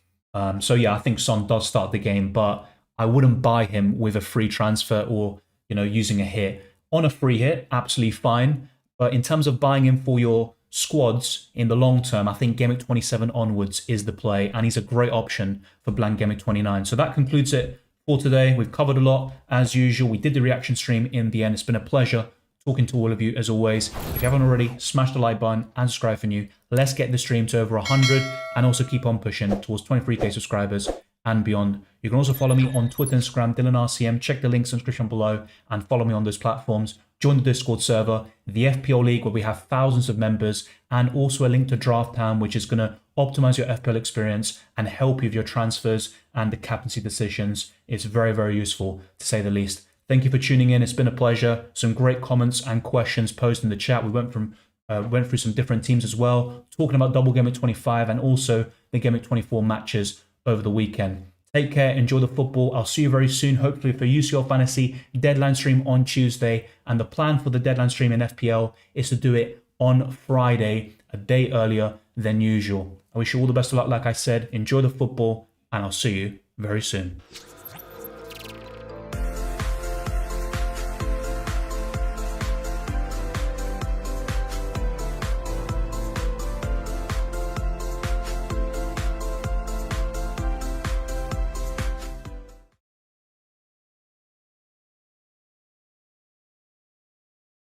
So, yeah, I think Son does start the game, but I wouldn't buy him with a free transfer or, you know, using a hit. On a free hit, absolutely fine. But in terms of buying him for your squads in the long term, I think Game Week 27 onwards is the play, and he's a great option for Blank Gameweek 29. So that concludes it for today. We've covered a lot, as usual. We did the reaction stream in the end. It's been a pleasure talking to all of you, as always. If you haven't already, smash the like button and subscribe for new. Let's get the stream to over 100 and also keep on pushing towards 23k subscribers and beyond. You can also follow me on Twitter, Instagram, DylanRCM. Check the links in the description below and follow me on those platforms. Join the Discord server, the FPL League, where we have thousands of members, and also a link to Draft Town, which is going to optimize your FPL experience and help you with your transfers and the captaincy decisions. It's very, very useful, to say the least. Thank you for tuning in. It's been a pleasure. Some great comments and questions posted in the chat. We went through some different teams as well, talking about Double Gameweek 25 and also the Game Week 24 matches over the weekend. Take care, enjoy the football. I'll see you very soon, hopefully for UCL Fantasy deadline stream on Tuesday. And the plan for the deadline stream in FPL is to do it on Friday, a day earlier than usual. I wish you all the best of luck, like I said. Enjoy the football, and I'll see you very soon.